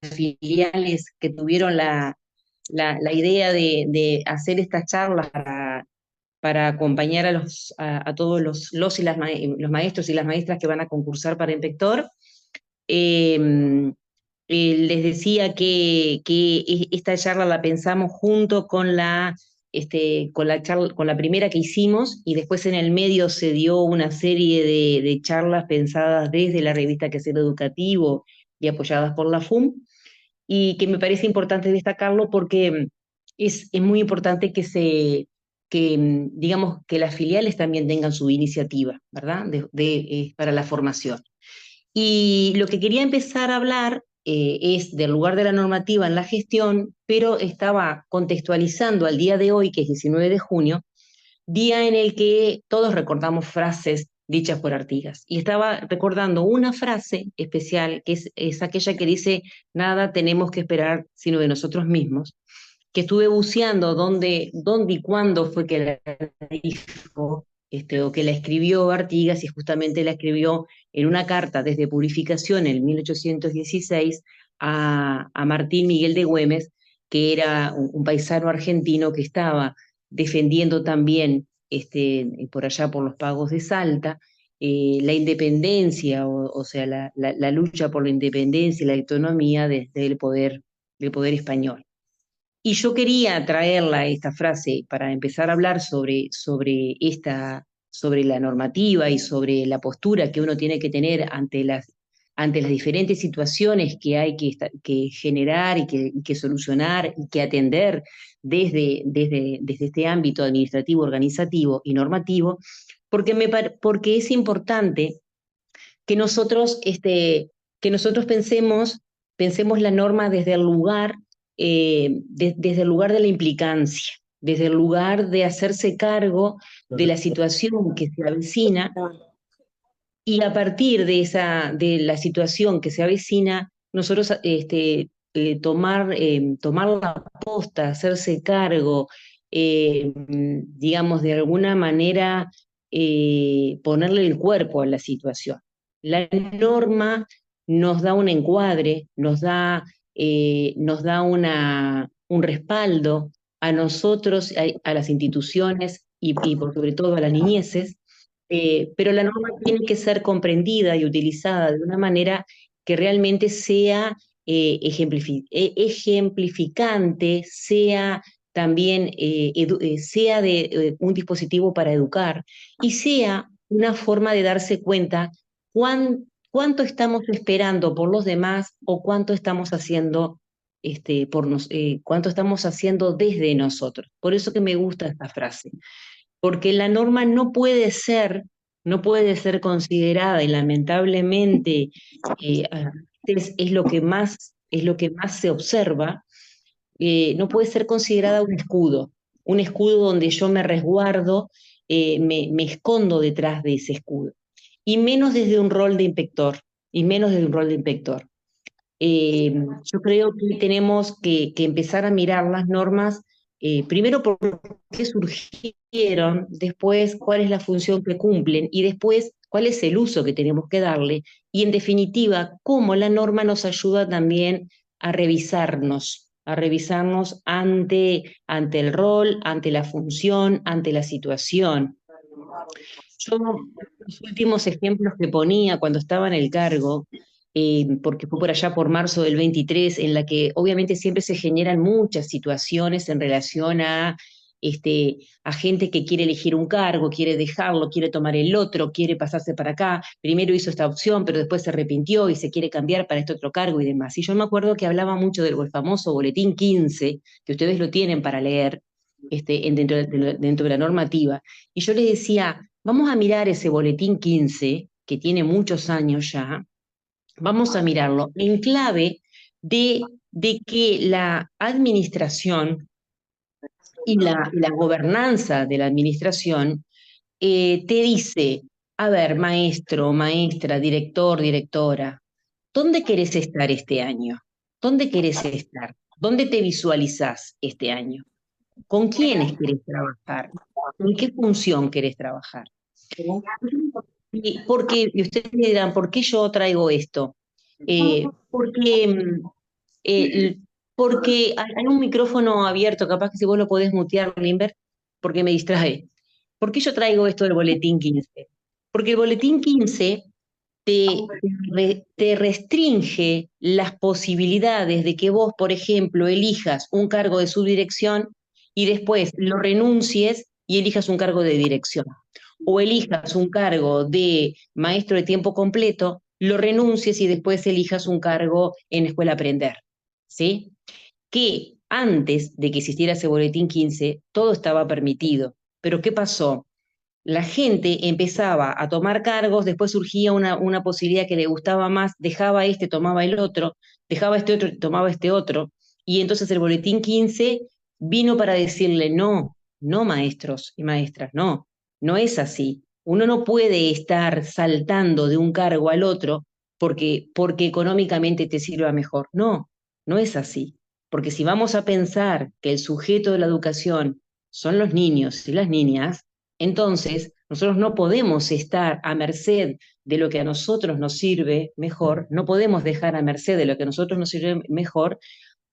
filiales que tuvieron la idea de hacer estas charlas para acompañar a todos los y los maestros y las maestras que van a concursar para inspector. Eh, Les decía que esta charla la pensamos junto con con la primera que hicimos, y después en el medio se dio una serie de charlas pensadas desde la revista Quehacer Educativo y apoyadas por la FUM, y que me parece importante destacarlo porque es muy importante digamos, que las filiales también tengan su iniciativa, ¿verdad? Para la formación. Y lo que quería empezar a hablar es del lugar de la normativa en la gestión, pero estaba contextualizando al día de hoy, que es 19 de junio, día en el que todos recordamos frases dichas por Artigas. Y estaba recordando una frase especial, que es aquella que dice: nada tenemos que esperar sino de nosotros mismos, que estuve buceando dónde y cuándo fue que la dijo, o que la escribió Artigas, y justamente la escribió en una carta desde Purificación en 1816 a Martín Miguel de Güemes, que era un paisano argentino que estaba defendiendo también por allá por los pagos de Salta, la independencia, o sea, la lucha por la independencia y la autonomía del poder español. Y yo quería traerla, esta frase, para empezar a hablar sobre la normativa y sobre la postura que uno tiene que tener ante las diferentes situaciones que hay que generar y que solucionar y que atender desde este ámbito administrativo, organizativo y normativo, porque es importante que nosotros pensemos la norma desde el lugar, desde el lugar de la implicancia, desde el lugar de hacerse cargo de la situación que se avecina, y a partir de la situación que se avecina, nosotros tomar la posta, hacerse cargo, digamos, de alguna manera, ponerle el cuerpo a la situación. La norma nos da un encuadre, nos da un respaldo a nosotros, a las instituciones y por sobre todo a las niñeces, pero la norma tiene que ser comprendida y utilizada de una manera que realmente sea ejemplificante, sea también sea un dispositivo para educar, y sea una forma de darse cuenta cuánto estamos esperando por los demás, o cuánto estamos haciendo cuánto estamos haciendo desde nosotros. Por eso que me gusta esta frase, porque la norma no puede ser considerada, y lamentablemente es lo que más se observa. No puede ser considerada un escudo donde yo me resguardo, me escondo detrás de ese escudo, y menos desde un rol de inspector, y menos desde un rol de inspector. Yo creo que tenemos que empezar a mirar las normas, primero por qué surgieron, después cuál es la función que cumplen, y después cuál es el uso que tenemos que darle, y en definitiva cómo la norma nos ayuda también a revisarnos ante el rol, ante la función, ante la situación. Yo, los últimos ejemplos que ponía cuando estaba en el cargo, porque fue por allá por marzo del 23, en la que obviamente siempre se generan muchas situaciones en relación a gente que quiere elegir un cargo, quiere dejarlo, quiere tomar el otro, quiere pasarse para acá. Primero hizo esta opción, pero después se arrepintió y se quiere cambiar para este otro cargo y demás. Y yo me acuerdo que hablaba mucho del famoso Boletín 15, que ustedes lo tienen para leer, dentro de la normativa. Y yo les decía: vamos a mirar ese boletín 15, que tiene muchos años ya, vamos a mirarlo en clave de que la administración y la gobernanza de la administración te dice: a ver, maestro, maestra, director, directora, ¿dónde querés estar este año? ¿Dónde querés estar? ¿Dónde te visualizás este año? ¿Con quiénes querés trabajar? ¿En qué función querés trabajar? Y ustedes me dirán: ¿por qué yo traigo esto? Porque Eh, Porque hay un micrófono abierto, capaz que si vos lo podés mutear, Limber, porque me distrae. ¿Por qué yo traigo esto del boletín 15? Porque el boletín 15 te restringe las posibilidades de que vos, por ejemplo, elijas un cargo de subdirección y después lo renuncies y elijas un cargo de dirección. O elijas un cargo de maestro de tiempo completo, lo renuncies y después elijas un cargo en Escuela Aprender. ¿Sí? Que antes de que existiera ese boletín 15, todo estaba permitido. Pero ¿qué pasó? La gente empezaba a tomar cargos, después surgía una posibilidad que le gustaba más, dejaba este, tomaba el otro, dejaba este otro, tomaba este otro, y entonces el boletín 15 vino para decirle, no, no maestros y maestras, no, no es así. Uno no puede estar saltando de un cargo al otro porque económicamente te sirva mejor. No, no es así. Porque si vamos a pensar que el sujeto de la educación son los niños y las niñas, entonces, nosotros no podemos estar a merced de lo que a nosotros nos sirve mejor, no podemos dejar a merced de lo que a nosotros nos sirve mejor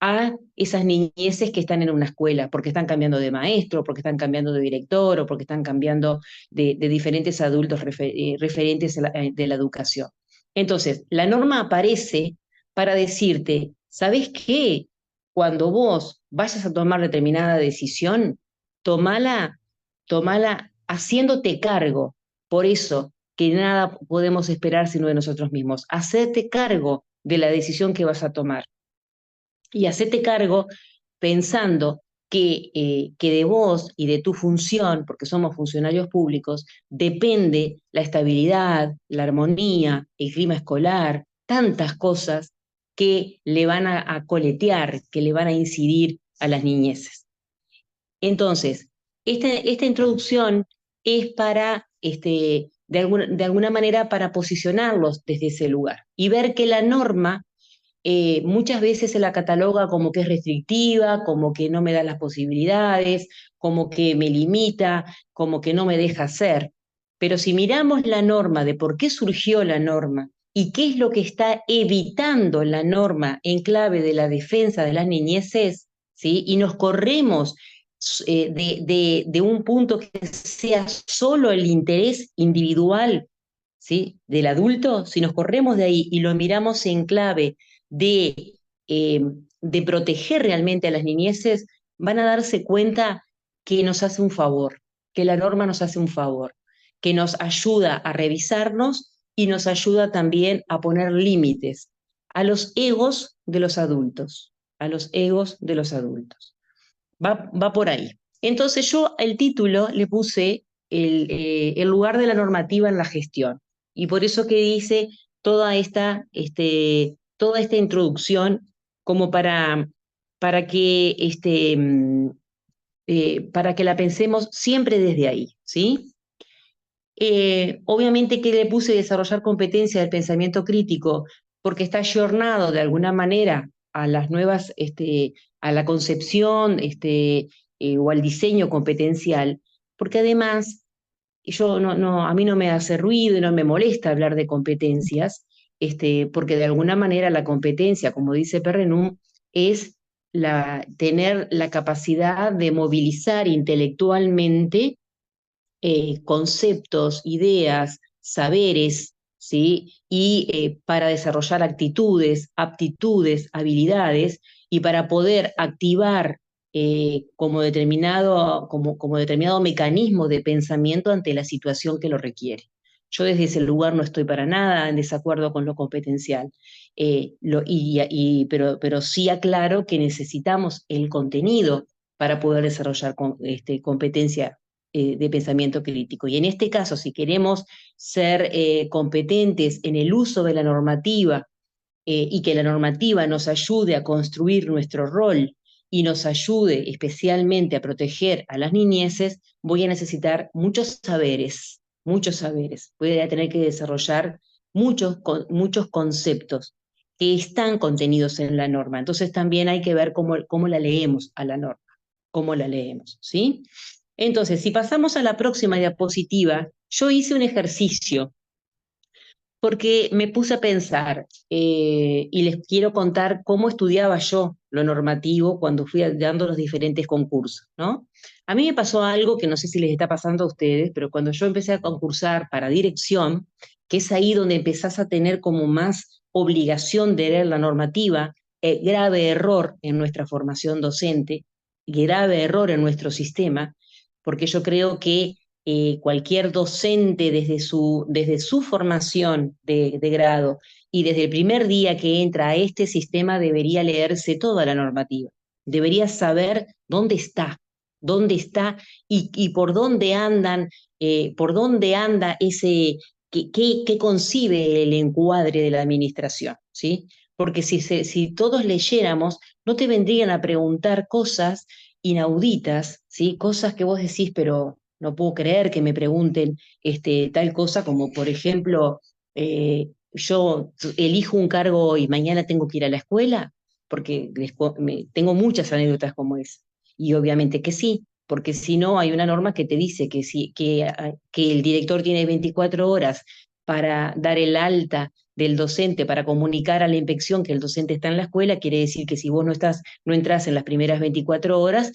a esas niñeces que están en una escuela, porque están cambiando de maestro, porque están cambiando de director o porque están cambiando de diferentes adultos referentes de la educación. Entonces, la norma aparece para decirte, ¿sabes qué? Cuando vos vayas a tomar determinada decisión, tomala, tomala haciéndote cargo. Por eso que nada podemos esperar sino de nosotros mismos. Hacerte cargo de la decisión que vas a tomar y hacerte cargo pensando que de vos y de tu función, porque somos funcionarios públicos, depende la estabilidad, la armonía, el clima escolar, tantas cosas que le van a coletear, que le van a incidir a las niñeces. Entonces, esta introducción es para, de alguna manera, para posicionarlos desde ese lugar y ver que la norma muchas veces se la cataloga como que es restrictiva, como que no me da las posibilidades, como que me limita, como que no me deja hacer. Pero si miramos la norma de por qué surgió la norma y qué es lo que está evitando la norma en clave de la defensa de las niñeces, ¿sí? Y nos corremos de un punto que sea solo el interés individual, ¿sí? Del adulto, si nos corremos de ahí y lo miramos en clave de, eh, de proteger realmente a las niñeces, van a darse cuenta que nos hace un favor, que la norma nos hace un favor, que nos ayuda a revisarnos y nos ayuda también a poner límites a los egos de los adultos, a los egos de los adultos. Va por ahí. Entonces yo el título le puse el lugar de la normativa en la gestión. Y por eso que dice toda esta introducción como para que la pensemos siempre desde ahí, ¿sí? Obviamente que le puse desarrollar competencia del pensamiento crítico porque está ayornado de alguna manera a las nuevas, a la concepción o al diseño competencial, porque además a mí no me hace ruido y no me molesta hablar de competencias, porque de alguna manera la competencia, como dice Perrenum, es tener la capacidad de movilizar intelectualmente conceptos, ideas, saberes, ¿sí? Y para desarrollar actitudes, aptitudes, habilidades, y para poder activar como determinado mecanismo de pensamiento ante la situación que lo requiere. Yo desde ese lugar no estoy para nada en desacuerdo con lo competencial, pero sí aclaro que necesitamos el contenido para poder desarrollar competencia de pensamiento crítico. Y en este caso, si queremos ser competentes en el uso de la normativa y que la normativa nos ayude a construir nuestro rol y nos ayude especialmente a proteger a las niñeces, voy a necesitar muchos saberes, muchos saberes. Voy a tener que desarrollar muchos conceptos que están contenidos en la norma. Entonces también hay que ver cómo la leemos a la norma, cómo la leemos, ¿sí? Entonces, si pasamos a la próxima diapositiva, yo hice un ejercicio Porque me puse a pensar y les quiero contar cómo estudiaba yo lo normativo cuando fui dando los diferentes concursos, ¿no? A mí me pasó algo que no sé si les está pasando a ustedes, pero cuando yo empecé a concursar para dirección, que es ahí donde empezás a tener como más obligación de leer la normativa, grave error en nuestra formación docente, grave error en nuestro sistema, porque yo creo que cualquier docente desde su formación de grado y desde el primer día que entra a este sistema debería leerse toda la normativa, debería saber dónde está y por dónde anda ese, qué concibe el encuadre de la administración, ¿sí? Porque si todos leyéramos, no te vendrían a preguntar cosas inauditas, ¿sí? Cosas que vos decís, pero no puedo creer que me pregunten tal cosa como, por ejemplo, yo elijo un cargo y mañana tengo que ir a la escuela, porque tengo muchas anécdotas como esa. Y obviamente que sí, porque si no hay una norma que te dice que el director tiene 24 horas para dar el alta del docente, para comunicar a la inspección que el docente está en la escuela, quiere decir que si vos no entras en las primeras 24 horas,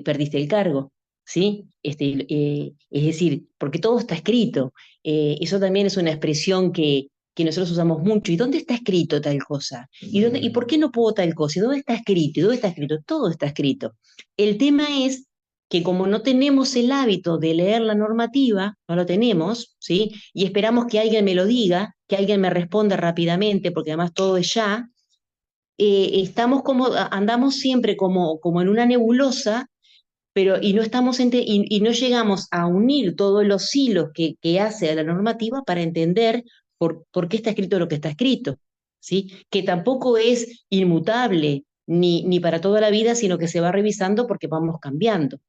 perdiste el cargo. ¿Sí? Es decir, porque todo está escrito. Eso también es una expresión que nosotros usamos mucho. ¿Y dónde está escrito tal cosa? ¿Y por qué no puedo tal cosa? ¿Y dónde está escrito? ¿Y dónde está escrito? Todo está escrito. El tema es que como no tenemos el hábito de leer la normativa, no lo tenemos, ¿sí? Y esperamos que alguien me lo diga, que alguien me responda rápidamente, porque además todo es ya, andamos siempre como en una nebulosa, pero y no y no llegamos a unir todos los hilos que hace a la normativa para entender por qué está escrito lo que está escrito, ¿sí? Que tampoco es inmutable ni para toda la vida, sino que se va revisando porque vamos cambiando,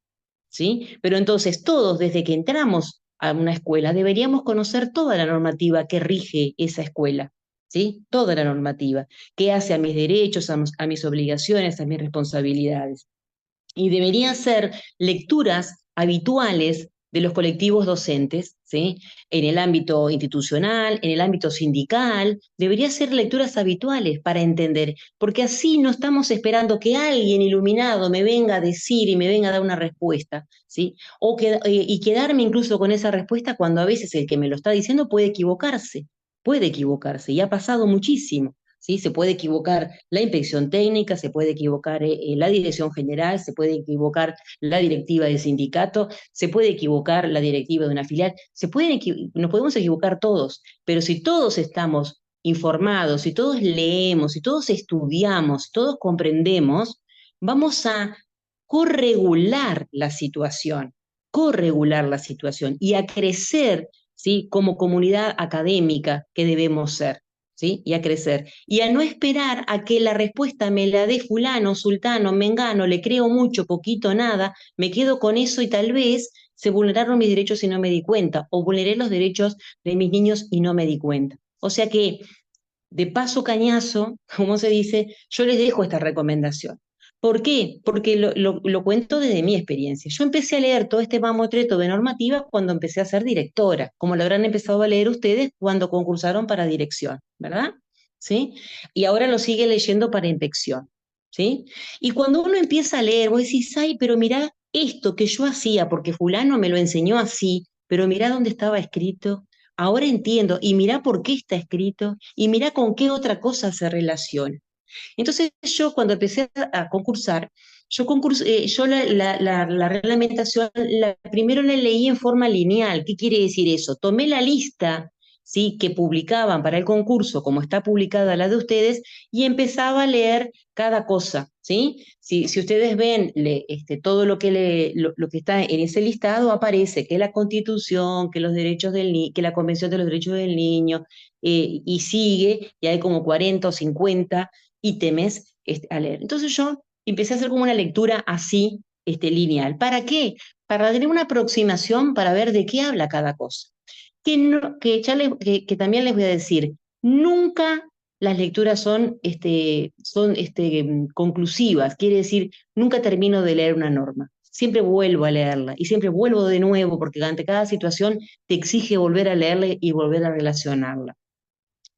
¿sí? Pero entonces todos, desde que entramos a una escuela, deberíamos conocer toda la normativa que rige esa escuela, ¿sí? Toda la normativa, qué hace a mis derechos, a mis obligaciones, a mis responsabilidades y deberían ser lecturas habituales de los colectivos docentes, ¿sí? En el ámbito institucional, en el ámbito sindical, deberían ser lecturas habituales para entender, porque así no estamos esperando que alguien iluminado me venga a decir y me venga a dar una respuesta, ¿sí? Y quedarme incluso con esa respuesta cuando a veces el que me lo está diciendo puede equivocarse, y ha pasado muchísimo. ¿Sí? Se puede equivocar la inspección técnica, se puede equivocar la dirección general, se puede equivocar la directiva del sindicato, se puede equivocar la directiva de una filial, nos podemos equivocar todos, pero si todos estamos informados, si todos leemos, si todos estudiamos, si todos comprendemos, vamos a corregular la situación y a crecer, ¿sí? Como comunidad académica que debemos ser. ¿Sí? Y a crecer. Y a no esperar a que la respuesta me la dé fulano, sultano, mengano, le creo mucho, poquito, nada, me quedo con eso y tal vez se vulneraron mis derechos y no me di cuenta, o vulneré los derechos de mis niños y no me di cuenta. O sea que de paso cañazo, como se dice, yo les dejo esta recomendación. ¿Por qué? Porque lo cuento desde mi experiencia. Yo empecé a leer todo este mamotreto de normativas cuando empecé a ser directora, como lo habrán empezado a leer ustedes cuando concursaron para dirección, ¿verdad? ¿Sí? Y ahora lo sigue leyendo para inspección, ¿sí? Y cuando uno empieza a leer, vos decís, ay, pero mirá esto que yo hacía, porque fulano me lo enseñó así, pero mirá dónde estaba escrito, ahora entiendo, y mirá por qué está escrito, y mirá con qué otra cosa se relaciona. Entonces yo cuando empecé a concursar, yo la reglamentación, primero la leí en forma lineal. ¿Qué quiere decir eso? Tomé la lista, ¿sí? Que publicaban para el concurso, como está publicada la de ustedes, y empezaba a leer cada cosa, ¿sí? Si ustedes ven todo lo que está en ese listado, aparece que la Constitución, que los derechos que la Convención de los Derechos del Niño, y sigue, y hay como 40 o 50 ítems a leer. Entonces yo empecé a hacer como una lectura así, lineal. ¿Para qué? Para tener una aproximación para ver de qué habla cada cosa. Que también les voy a decir, nunca las lecturas son conclusivas, quiere decir, nunca termino de leer una norma. Siempre vuelvo a leerla y siempre vuelvo de nuevo porque ante cada situación te exige volver a leerla y volver a relacionarla.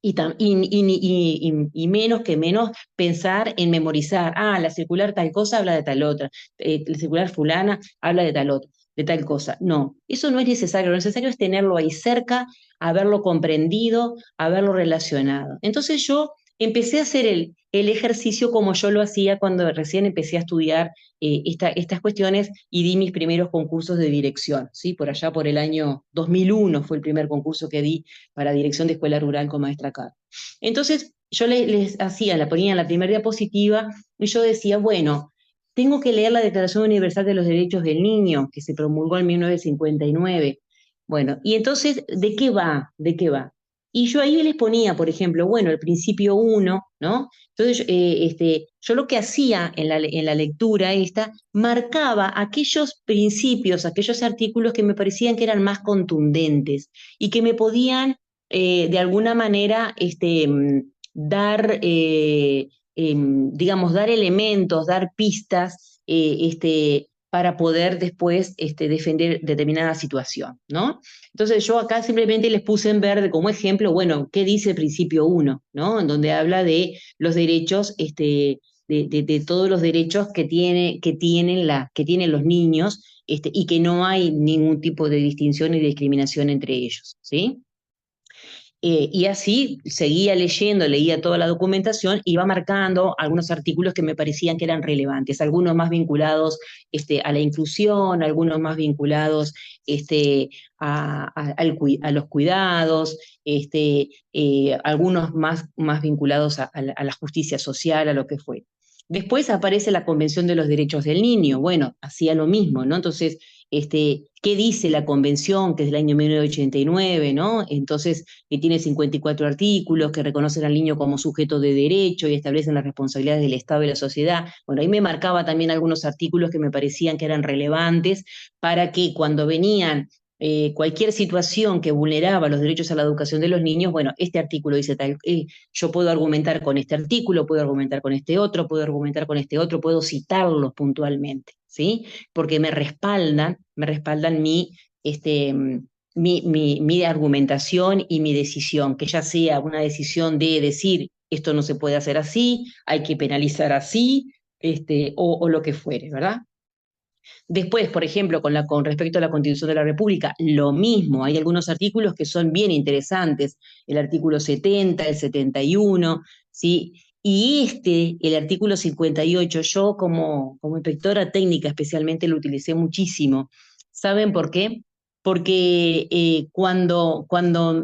y menos que menos pensar en memorizar, la circular tal cosa habla de tal otra, la circular fulana habla de tal otra, de tal cosa. No, eso no es necesario, lo necesario es tenerlo ahí cerca, haberlo comprendido, haberlo relacionado. Entonces yo empecé a hacer el ejercicio como yo lo hacía cuando recién empecé a estudiar estas cuestiones y di mis primeros concursos de dirección, ¿sí? Por allá por el año 2001 fue el primer concurso que di para dirección de escuela rural con maestra Carr. Entonces, yo les hacía, la ponía en la primera diapositiva y yo decía, bueno, tengo que leer la Declaración Universal de los Derechos del Niño, que se promulgó en 1959. Bueno, y entonces, ¿de qué va? ¿De qué va? Y yo ahí les ponía, por ejemplo, bueno, el principio uno, ¿no? Entonces, yo lo que hacía en la lectura esta, marcaba aquellos principios, aquellos artículos que me parecían que eran más contundentes y que me podían de alguna manera dar, digamos, dar elementos, dar pistas para poder después defender determinada situación, ¿no? Entonces yo acá simplemente les puse en verde como ejemplo, bueno, ¿qué dice el principio uno, ¿no? En donde habla de los derechos, de todos los derechos que tienen los niños, y que no hay ningún tipo de distinción ni discriminación entre ellos, ¿sí? Y así seguía leyendo, leía toda la documentación, iba marcando algunos artículos que me parecían que eran relevantes, algunos más vinculados a la inclusión, algunos más vinculados a los cuidados, algunos más vinculados a la justicia social, a lo que fue. Después aparece la Convención de los Derechos del Niño. Bueno, hacía lo mismo, ¿no? Entonces, ¿qué dice la Convención, que es del año 1989, ¿no? Entonces, que tiene 54 artículos, que reconocen al niño como sujeto de derecho y establecen las responsabilidades del Estado y la sociedad. Bueno, ahí me marcaba también algunos artículos que me parecían que eran relevantes para que cuando venían cualquier situación que vulneraba los derechos a la educación de los niños, bueno, este artículo dice tal, yo puedo argumentar con este artículo, puedo argumentar con este otro, puedo argumentar con este otro, puedo citarlos puntualmente, ¿sí? Porque me respaldan este, mi argumentación y mi decisión, que ya sea una decisión de decir esto no se puede hacer así, hay que penalizar así, o lo que fuere, ¿verdad? Después, por ejemplo, con respecto a la Constitución de la República, lo mismo, hay algunos artículos que son bien interesantes, el artículo 70, el 71, ¿sí? Y el artículo 58, yo como inspectora técnica especialmente lo utilicé muchísimo. ¿Saben por qué? Porque cuando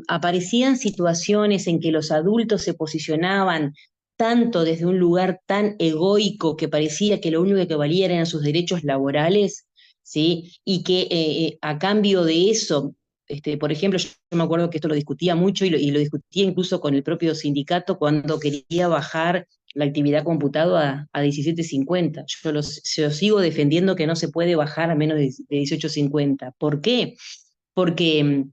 aparecían situaciones en que los adultos se posicionaban tanto desde un lugar tan egoico que parecía que lo único que valía eran sus derechos laborales, ¿sí? Y que a cambio de eso, por ejemplo, yo me acuerdo que esto lo discutía mucho y lo discutía incluso con el propio sindicato cuando quería bajar la actividad computado a 17.50. Yo sigo defendiendo que no se puede bajar a menos de 18.50. ¿Por qué? Porque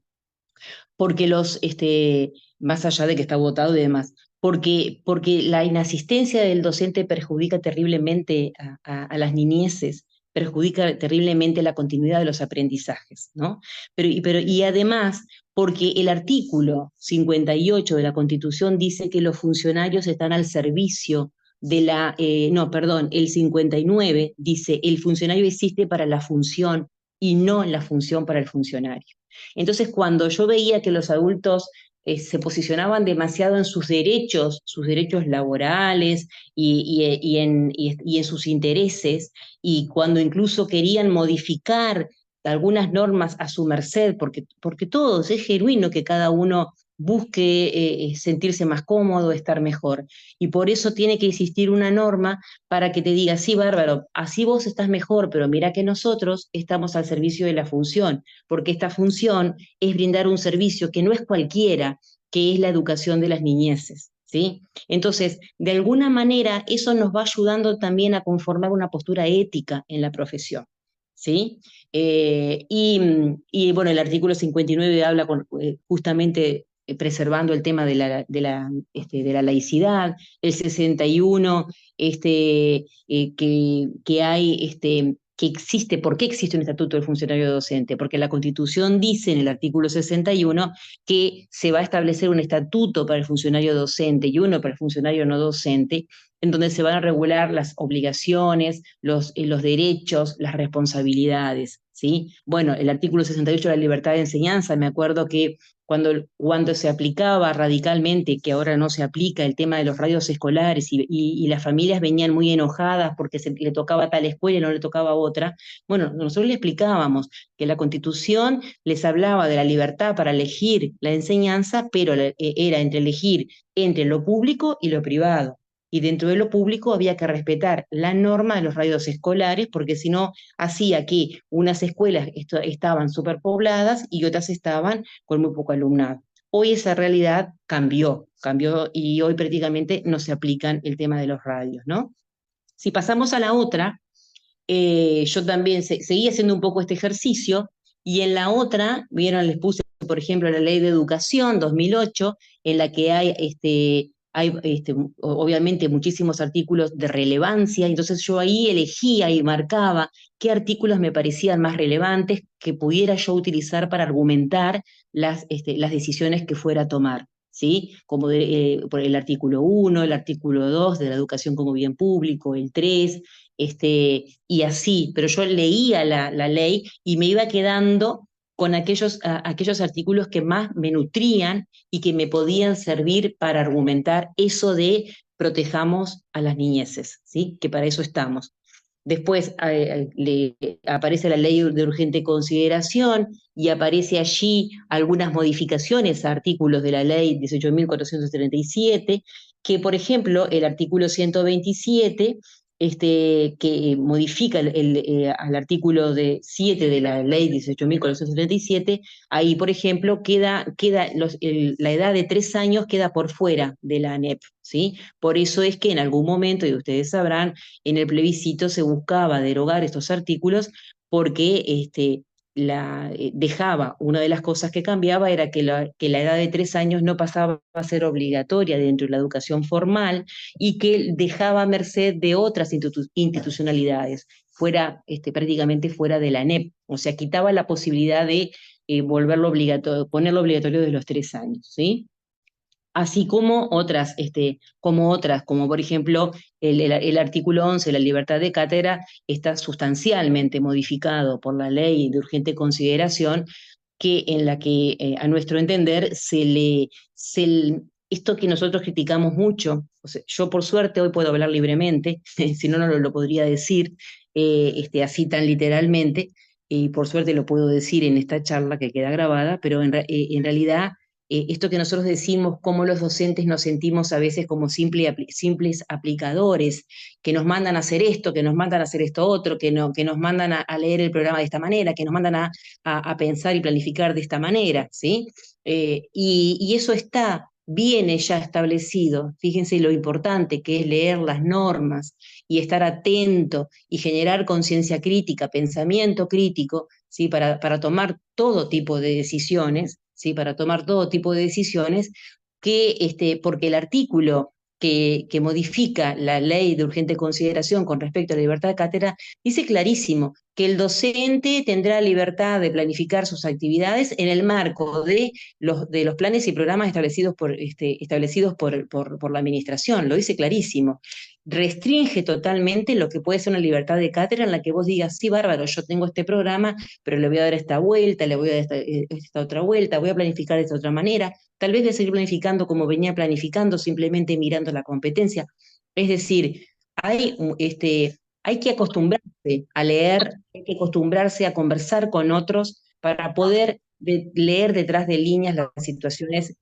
porque más allá de que está votado y demás, porque la inasistencia del docente perjudica terriblemente a las niñeces, perjudica terriblemente la continuidad de los aprendizajes, ¿no? Y además, porque el artículo 58 de la Constitución dice que los funcionarios están al servicio no, perdón, el 59 dice, el funcionario existe para la función y no la función para el funcionario. Entonces, cuando yo veía que los adultos se posicionaban demasiado en sus derechos laborales y en sus intereses, y cuando incluso querían modificar algunas normas a su merced, porque todos es genuino que cada uno busque sentirse más cómodo, estar mejor. Y por eso tiene que existir una norma para que te diga, sí, bárbaro, así vos estás mejor, pero mira que nosotros estamos al servicio de la función, porque esta función es brindar un servicio que no es cualquiera, que es la educación de las niñeces, ¿sí? Entonces, de alguna manera, eso nos va ayudando también a conformar una postura ética en la profesión, ¿sí? Bueno, el artículo 59 habla justamente preservando el tema de la laicidad, el 61, que hay que existe, ¿por qué existe un estatuto del funcionario docente? Porque la Constitución dice en el artículo 61 que se va a establecer un estatuto para el funcionario docente y uno para el funcionario no docente, en donde se van a regular las obligaciones, los derechos, las responsabilidades, ¿sí? Bueno, el artículo 68 de la libertad de enseñanza, me acuerdo que cuando se aplicaba radicalmente, que ahora no se aplica, el tema de los radios escolares y las familias venían muy enojadas porque le tocaba a tal escuela y no le tocaba a otra, bueno, nosotros le explicábamos que la Constitución les hablaba de la libertad para elegir la enseñanza, pero era entre elegir entre lo público y lo privado. Y dentro de lo público había que respetar la norma de los radios escolares, porque si no, hacía que unas escuelas estaban superpobladas y otras estaban con muy poco alumnado. Hoy esa realidad cambió y hoy prácticamente no se aplican el tema de los radios, ¿no? Si pasamos a la otra, yo también seguí haciendo un poco este ejercicio y en la otra, vieron, les puse, por ejemplo, la Ley de Educación 2008, en la que hay obviamente muchísimos artículos de relevancia, entonces yo ahí elegía y marcaba qué artículos me parecían más relevantes que pudiera yo utilizar para argumentar las decisiones que fuera a tomar. ¿Sí? Como por el artículo 1, el artículo 2 de la educación como bien público, el 3, y así, pero yo leía la ley y me iba quedando con aquellos artículos que más me nutrían y que me podían servir para argumentar eso de protejamos a las niñeces, ¿sí? Que para eso estamos. Después le aparece la ley de urgente consideración y aparece allí algunas modificaciones a artículos de la ley 18.437, que por ejemplo el artículo 127 que modifica al artículo 7 de la ley 18.437, ahí, por ejemplo, la edad de 3 años queda por fuera de la ANEP, ¿sí? Por eso es que en algún momento, y ustedes sabrán, en el plebiscito se buscaba derogar estos artículos porque dejaba, una de las cosas que cambiaba era que la edad de 3 años no pasaba a ser obligatoria dentro de la educación formal y que dejaba a merced de otras institucionalidades, prácticamente fuera de la ANEP, o sea, quitaba la posibilidad de volverlo obligatorio, ponerlo obligatorio de los 3 años, ¿sí? Así como por ejemplo el artículo 11, la libertad de cátedra, está sustancialmente modificado por la ley de urgente consideración, en la que a nuestro entender esto que nosotros criticamos mucho, o sea, yo por suerte hoy puedo hablar libremente, si no, no lo podría decir así tan literalmente, y por suerte lo puedo decir en esta charla que queda grabada, pero en realidad esto que nosotros decimos, cómo los docentes nos sentimos a veces como simples aplicadores, que nos mandan a hacer esto, que nos mandan a hacer esto otro, que nos mandan a leer el programa de esta manera, que nos mandan a pensar y planificar de esta manera, ¿sí? Y eso viene ya establecido. Fíjense lo importante que es leer las normas y estar atento y generar conciencia crítica, pensamiento crítico, ¿sí? Para tomar todo tipo de decisiones, ¿sí? Para tomar todo tipo de decisiones, porque el artículo que modifica la ley de urgente consideración con respecto a la libertad de cátedra dice clarísimo que el docente tendrá libertad de planificar sus actividades en el marco de los planes y programas establecidos por la administración, lo dice clarísimo. Restringe totalmente lo que puede ser una libertad de cátedra en la que vos digas, sí, bárbaro, yo tengo este programa, pero le voy a dar esta vuelta, le voy a dar esta otra vuelta, voy a planificar de esta otra manera, tal vez voy a seguir planificando como venía planificando, simplemente mirando la competencia. Es decir, hay que acostumbrarse a leer, hay que acostumbrarse a conversar con otros para poder leer detrás de líneas las situaciones,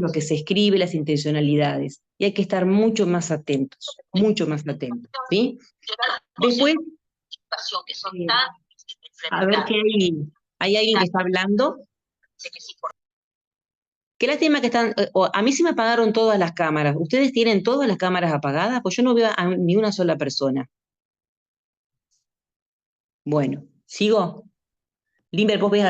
lo que se escribe, las intencionalidades. Y hay que estar mucho más atentos, ¿sí? Después, eh, a ver qué hay alguien que está hablando. Qué lástima que a mí se me apagaron todas las cámaras. ¿Ustedes tienen todas las cámaras apagadas? Pues yo no veo a ni una sola persona. Bueno, ¿sigo? Limber, ¿vos ves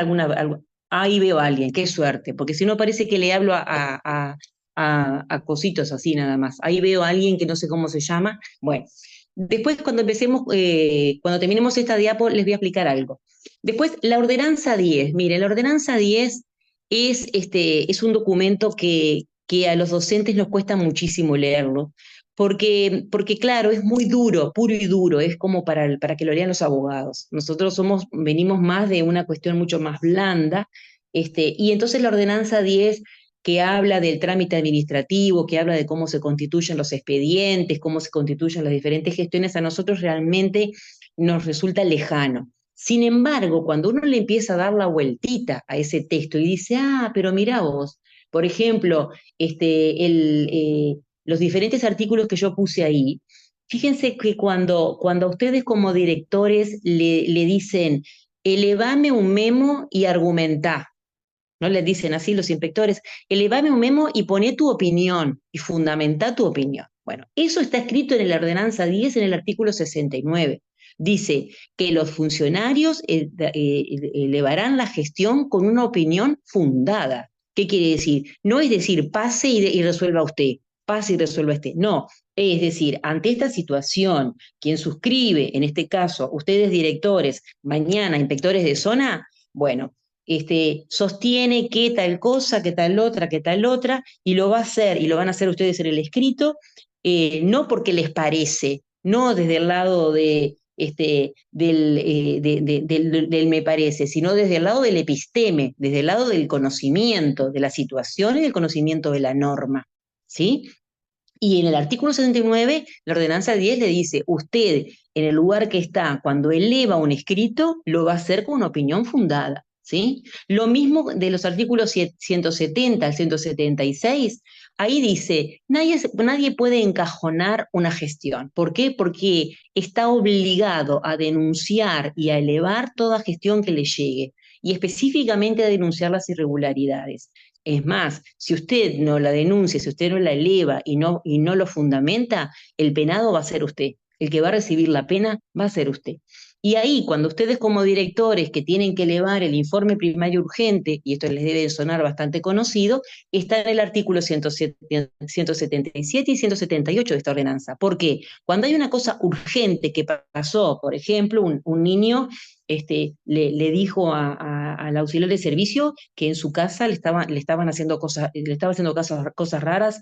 ahí veo a alguien, qué suerte, porque si no parece que le hablo a cositos así nada más. Ahí veo a alguien que no sé cómo se llama. Bueno, Después, cuando terminemos esta diapo, les voy a explicar algo. Después, la ordenanza 10. Mire, la ordenanza 10 es un documento que a los docentes nos cuesta muchísimo leerlo, porque claro, es muy duro, puro y duro, es como para que lo lean los abogados. Nosotros venimos más de una cuestión mucho más blanda, y entonces la ordenanza 10 que habla del trámite administrativo, que habla de cómo se constituyen los expedientes, cómo se constituyen las diferentes gestiones, a nosotros realmente nos resulta lejano. Sin embargo, cuando uno le empieza a dar la vueltita a ese texto y dice, ah, pero mirá vos, por ejemplo, los diferentes artículos que yo puse ahí, fíjense que cuando a ustedes como directores le dicen, elevame un memo y argumentá, ¿no? Les dicen así los inspectores, elevame un memo y poné tu opinión y fundamenta tu opinión. Bueno, eso está escrito en la ordenanza 10 en el artículo 69. Dice que los funcionarios elevarán la gestión con una opinión fundada. ¿Qué quiere decir? No es decir, pase y resuelva usted, pase y resuelva usted. No, es decir, ante esta situación, quien suscribe, en este caso, ustedes directores, mañana inspectores de zona, bueno, sostiene que tal cosa, que tal otra, y lo va a hacer, y lo van a hacer ustedes en el escrito, no porque les parece, no desde el lado del me parece, sino desde el lado del episteme, desde el lado del conocimiento de la situación y del conocimiento de la norma, ¿sí? Y en el artículo 69, la ordenanza 10 le dice, usted en el lugar que está, cuando eleva un escrito, lo va a hacer con una opinión fundada, ¿sí? Lo mismo de los artículos 170 al 176, ahí dice, nadie puede encajonar una gestión. ¿Por qué? Porque está obligado a denunciar y a elevar toda gestión que le llegue, y específicamente a denunciar las irregularidades. Es más, si usted no la denuncia, si usted no la eleva y no lo fundamenta, el penado va a ser usted. El que va a recibir la pena va a ser usted. Y ahí, cuando ustedes como directores que tienen que elevar el informe primario urgente, y esto les debe sonar bastante conocido, está en el artículo 177 y 178 de esta ordenanza. ¿Por qué? Cuando hay una cosa urgente que pasó, por ejemplo, un niño le dijo al auxiliar de servicio que en su casa le estaban haciendo cosas, le estaba haciendo cosas raras,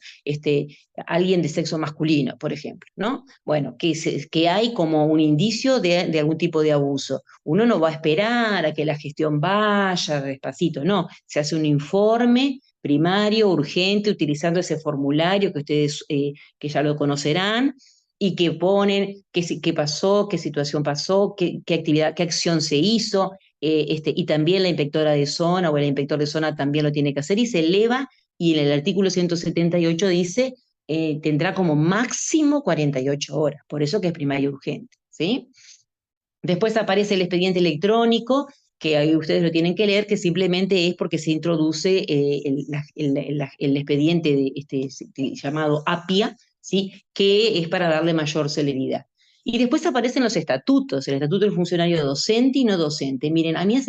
alguien de sexo masculino, por ejemplo, ¿no? Bueno, que hay como un indicio de algún tipo de abuso. Uno no va a esperar a que la gestión vaya despacito, no, se hace un informe primario, urgente, utilizando ese formulario que ustedes que ya lo conocerán, y que ponen qué pasó, qué situación pasó, qué actividad, qué acción se hizo, y también la inspectora de zona o el inspector de zona también lo tiene que hacer y se eleva, y en el artículo 178 dice, tendrá como máximo 48 horas, por eso que es primario urgente, ¿sí? Después aparece el expediente electrónico, que ahí ustedes lo tienen que leer, que simplemente es porque se introduce el expediente llamado APIA, ¿sí? Que es para darle mayor celeridad. Y después aparecen los estatutos, el estatuto del funcionario docente y no docente. Miren, a mí a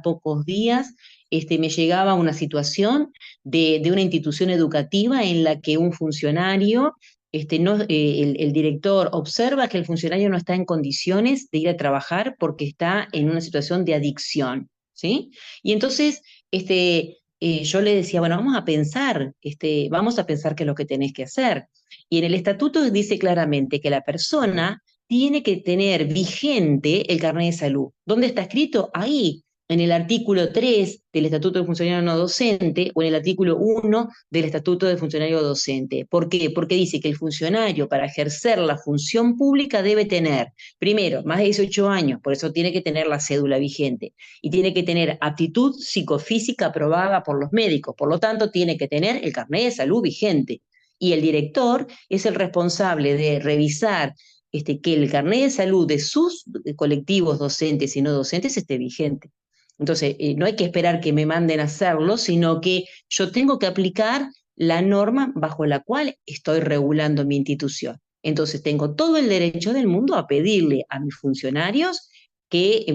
pocos días me llegaba una situación de una institución educativa en la que un funcionario el director observa que el funcionario no está en condiciones de ir a trabajar porque está en una situación de adicción, ¿sí? Y entonces yo le decía, bueno, vamos a pensar qué es lo que tenés que hacer. Y en el estatuto dice claramente que la persona tiene que tener vigente el carnet de salud. ¿Dónde está escrito? Ahí, en el artículo 3 del Estatuto de Funcionario No Docente o en el artículo 1 del Estatuto de Funcionario Docente. ¿Por qué? Porque dice que el funcionario para ejercer la función pública debe tener, primero, más de 18 años, por eso tiene que tener la cédula vigente, y tiene que tener aptitud psicofísica aprobada por los médicos, por lo tanto tiene que tener el carnet de salud vigente. Y el director es el responsable de revisar que el carnet de salud de sus colectivos docentes y no docentes esté vigente. Entonces, no hay que esperar que me manden a hacerlo, sino que yo tengo que aplicar la norma bajo la cual estoy regulando mi institución. Entonces, tengo todo el derecho del mundo a pedirle a mis funcionarios que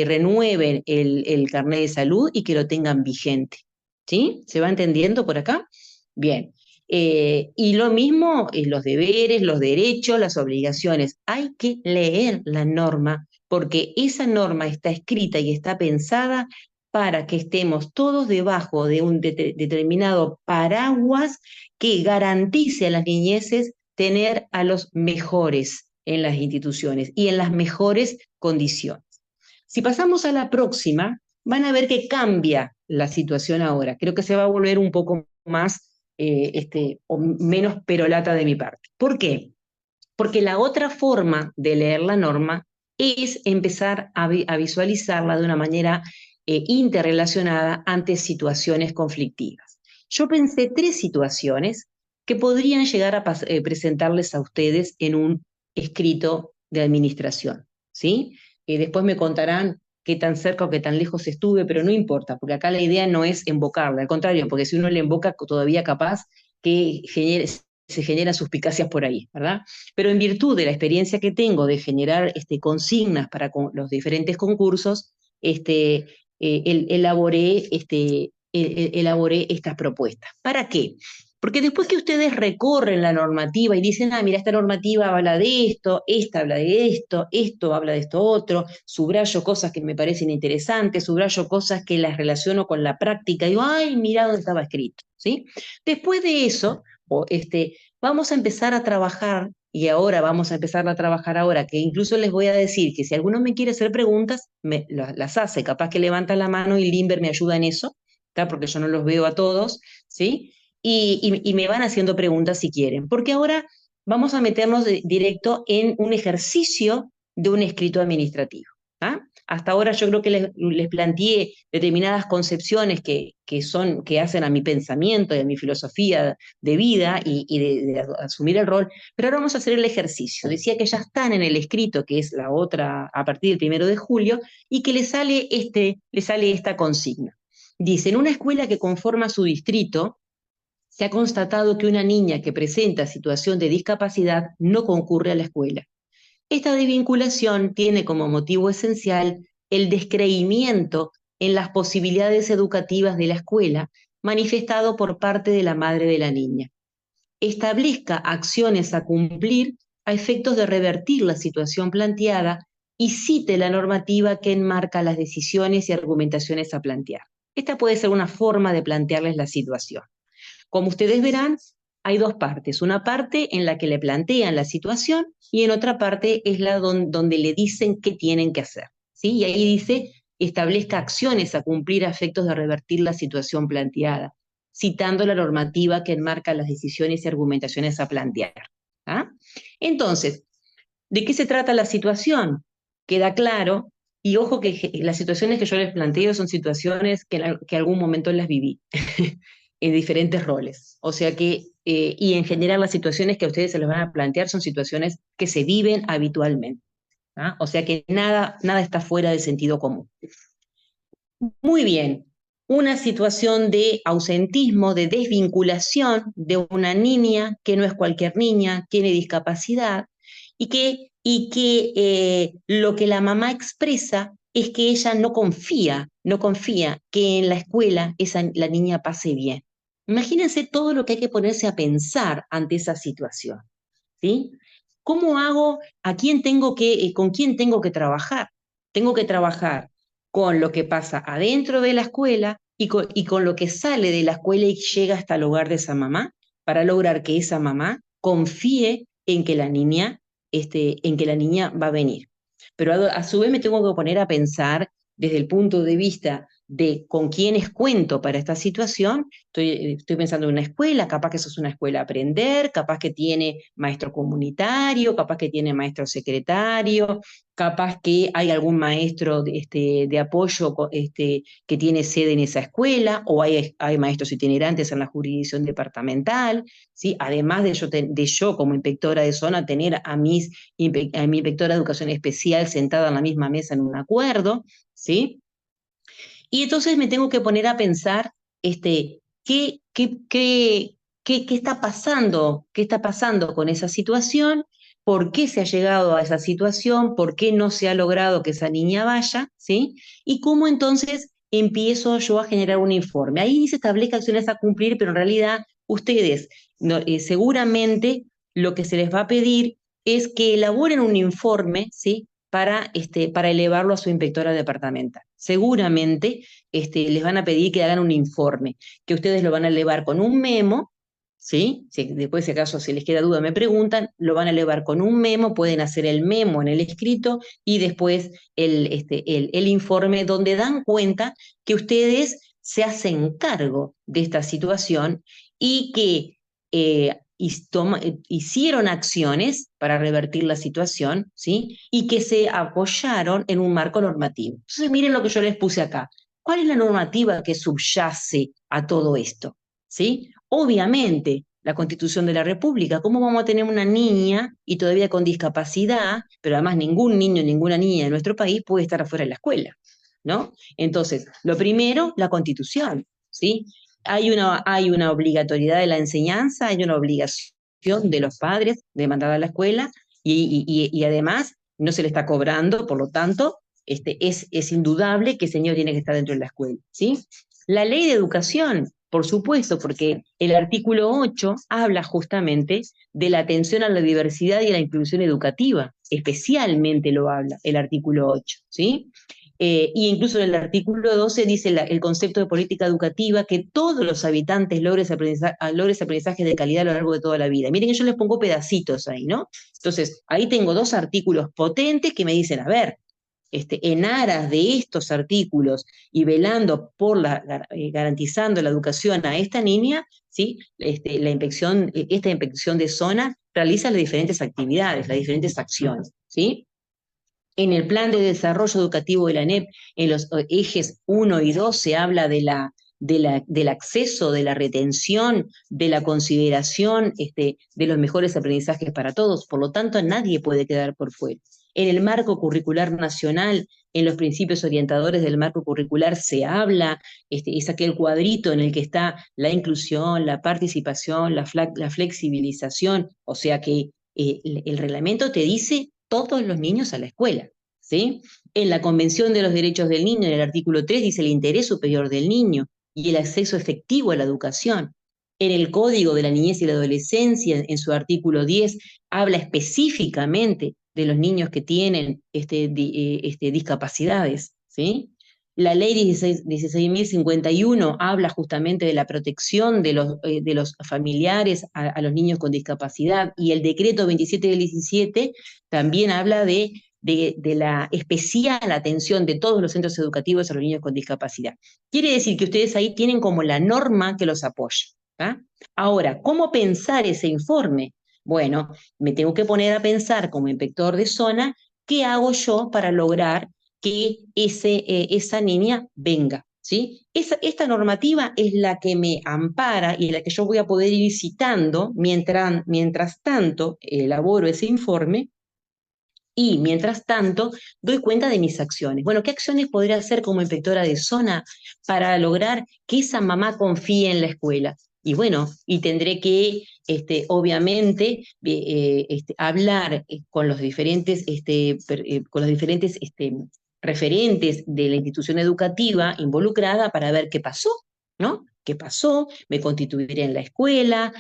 renueven el carnet de salud y que lo tengan vigente. ¿Sí? ¿Se va entendiendo por acá? Bien. Y lo mismo, los deberes, los derechos, las obligaciones. Hay que leer la norma porque esa norma está escrita y está pensada para que estemos todos debajo de un determinado paraguas que garantice a las niñeces tener a los mejores en las instituciones y en las mejores condiciones. Si pasamos a la próxima, van a ver que cambia la situación ahora. Creo que se va a volver un poco más o menos perolata de mi parte. ¿Por qué? Porque la otra forma de leer la norma es empezar a visualizarla de una manera interrelacionada ante situaciones conflictivas. Yo pensé tres situaciones que podrían llegar a presentarles a ustedes en un escrito de administración, ¿sí? Después me contarán qué tan cerca o qué tan lejos estuve, pero no importa, porque acá la idea no es invocarla, al contrario, porque si uno le invoca, todavía capaz que se generan suspicacias por ahí, ¿verdad? Pero en virtud de la experiencia que tengo de generar consignas para los diferentes concursos, elaboré estas propuestas. ¿Para qué? Porque después que ustedes recorren la normativa y dicen, ah, mira, esta normativa habla de esto, esta habla de esto habla de esto otro, subrayo cosas que me parecen interesantes, subrayo cosas que las relaciono con la práctica, y digo, ay, mira dónde estaba escrito, ¿sí? Después de eso, vamos a empezar a trabajar, y ahora vamos a empezar a trabajar ahora, que incluso les voy a decir que si alguno me quiere hacer preguntas, las hace, capaz que levanta la mano y Limber me ayuda en eso, ¿tá? Porque yo no los veo a todos, ¿sí? Y me van haciendo preguntas si quieren, porque ahora vamos a meternos directo en un ejercicio de un escrito administrativo. ¿Ah? Hasta ahora yo creo que les planteé determinadas concepciones que hacen a mi pensamiento y a mi filosofía de vida y de asumir el rol, pero ahora vamos a hacer el ejercicio. Decía que ya están en el escrito, que es la otra a partir del 1 de julio, y que le sale esta consigna. Dice, en una escuela que conforma su distrito, se ha constatado que una niña que presenta situación de discapacidad no concurre a la escuela. Esta desvinculación tiene como motivo esencial el descreimiento en las posibilidades educativas de la escuela, manifestado por parte de la madre de la niña. Establezca acciones a cumplir a efectos de revertir la situación planteada y cite la normativa que enmarca las decisiones y argumentaciones a plantear. Esta puede ser una forma de plantearles la situación. Como ustedes verán, hay dos partes. Una parte en la que le plantean la situación y en otra parte es la donde le dicen qué tienen que hacer. ¿Sí? Y ahí dice, establezca acciones a cumplir a efectos de revertir la situación planteada, citando la normativa que enmarca las decisiones y argumentaciones a plantear. ¿Ah? Entonces, ¿de qué se trata la situación? Queda claro, y ojo que las situaciones que yo les planteo son situaciones que algún momento las viví en diferentes roles. O sea que, y en general las situaciones que a ustedes se les van a plantear son situaciones que se viven habitualmente. ¿Ah? O sea que nada está fuera de sentido común. Muy bien, una situación de ausentismo, de desvinculación de una niña que no es cualquier niña, tiene discapacidad y que lo que la mamá expresa es que ella no confía que en la escuela la niña pase bien. Imagínense todo lo que hay que ponerse a pensar ante esa situación, ¿sí? ¿Cómo hago? ¿Con quién tengo que trabajar? Tengo que trabajar con lo que pasa adentro de la escuela y con lo que sale de la escuela y llega hasta el hogar de esa mamá, para lograr que esa mamá confíe en que la niña va a venir. Pero a su vez me tengo que poner a pensar desde el punto de vista de con quiénes cuento para esta situación. Estoy pensando en una escuela, capaz que eso es una escuela a aprender, capaz que tiene maestro comunitario, capaz que tiene maestro secretario, capaz que hay algún maestro de apoyo que tiene sede en esa escuela, o hay maestros itinerantes en la jurisdicción departamental, ¿sí? Además de yo como inspectora de zona tener a mi inspectora de educación especial sentada en la misma mesa en un acuerdo, ¿sí? Y entonces me tengo que poner a pensar ¿qué, qué, qué, qué está pasando con esa situación, por qué se ha llegado a esa situación, por qué no se ha logrado que esa niña vaya, ¿sí? Y cómo entonces empiezo yo a generar un informe. Ahí se establezca acciones a cumplir, pero en realidad ustedes seguramente lo que se les va a pedir es que elaboren un informe, ¿sí? Para elevarlo a su inspectora departamental. Seguramente les van a pedir que hagan un informe, que ustedes lo van a elevar con un memo, ¿sí? Después, si acaso se les queda duda, me preguntan, lo van a elevar con un memo, pueden hacer el memo en el escrito y después el informe donde dan cuenta que ustedes se hacen cargo de esta situación y que hicieron acciones para revertir la situación, ¿sí? Y que se apoyaron en un marco normativo. Entonces, miren lo que yo les puse acá. ¿Cuál es la normativa que subyace a todo esto? ¿Sí? Obviamente, la Constitución de la República. ¿Cómo vamos a tener una niña y todavía con discapacidad, pero además ningún niño, ninguna niña de nuestro país puede estar afuera de la escuela? ¿No? Entonces, lo primero, la Constitución, ¿sí? Hay una obligatoriedad de la enseñanza, hay una obligación de los padres de mandar a la escuela y además no se le está cobrando, por lo tanto, es indudable que ese niño tiene que estar dentro de la escuela, ¿sí? La ley de educación, por supuesto, porque el artículo 8 habla justamente de la atención a la diversidad y a la inclusión educativa, especialmente lo habla el artículo 8, ¿sí? Y incluso en el artículo 12 dice el concepto de política educativa, que todos los habitantes logren aprendizajes de calidad a lo largo de toda la vida. Miren que yo les pongo pedacitos ahí, ¿no? Entonces, ahí tengo dos artículos potentes que me dicen, a ver, en aras de estos artículos y velando por garantizando la educación a esta niña, ¿sí? Esta inspección de zona realiza las diferentes actividades, las diferentes acciones, ¿sí? En el plan de desarrollo educativo de la ANEP, en los ejes 1 y 2, se habla del acceso, de la retención, de la consideración de los mejores aprendizajes para todos. Por lo tanto, nadie puede quedar por fuera. En el marco curricular nacional, en los principios orientadores del marco curricular, se habla, es aquel cuadrito en el que está la inclusión, la participación, la flexibilización, o sea que el reglamento te dice todos los niños a la escuela, ¿sí? En la Convención de los Derechos del Niño, en el artículo 3, dice el interés superior del niño y el acceso efectivo a la educación. En el Código de la Niñez y la Adolescencia, en su artículo 10, habla específicamente de los niños que tienen discapacidades, ¿sí? La ley 16.051 habla justamente de la protección de los familiares a los niños con discapacidad, y el decreto 27 del 17 también habla de la especial atención de todos los centros educativos a los niños con discapacidad. Quiere decir que ustedes ahí tienen como la norma que los apoya. ¿Ah? Ahora, ¿cómo pensar ese informe? Bueno, me tengo que poner a pensar como inspector de zona, ¿qué hago yo para lograr que esa niña venga? ¿Sí? Esta normativa es la que me ampara y la que yo voy a poder ir citando mientras tanto elaboro ese informe y mientras tanto doy cuenta de mis acciones. Bueno, ¿qué acciones podría hacer como inspectora de zona para lograr que esa mamá confíe en la escuela? Y bueno, y tendré que, obviamente, hablar con los diferentes referentes de la institución educativa involucrada para ver qué pasó, ¿no? ¿Qué pasó? Me constituiré en la escuela,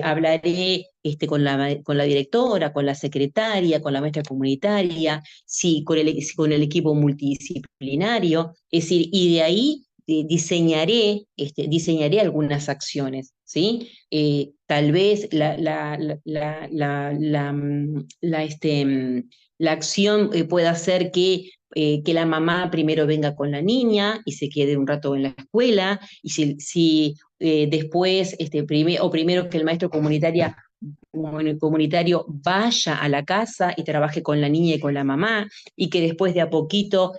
hablaré con la directora, con la secretaria, con la maestra comunitaria, sí, con el equipo multidisciplinario, es decir, y de ahí diseñaré algunas acciones, ¿sí? Tal vez la acción pueda ser que la mamá primero venga con la niña y se quede un rato en la escuela, y si después, primero que el maestro comunitario vaya a la casa y trabaje con la niña y con la mamá, y que después de a poquito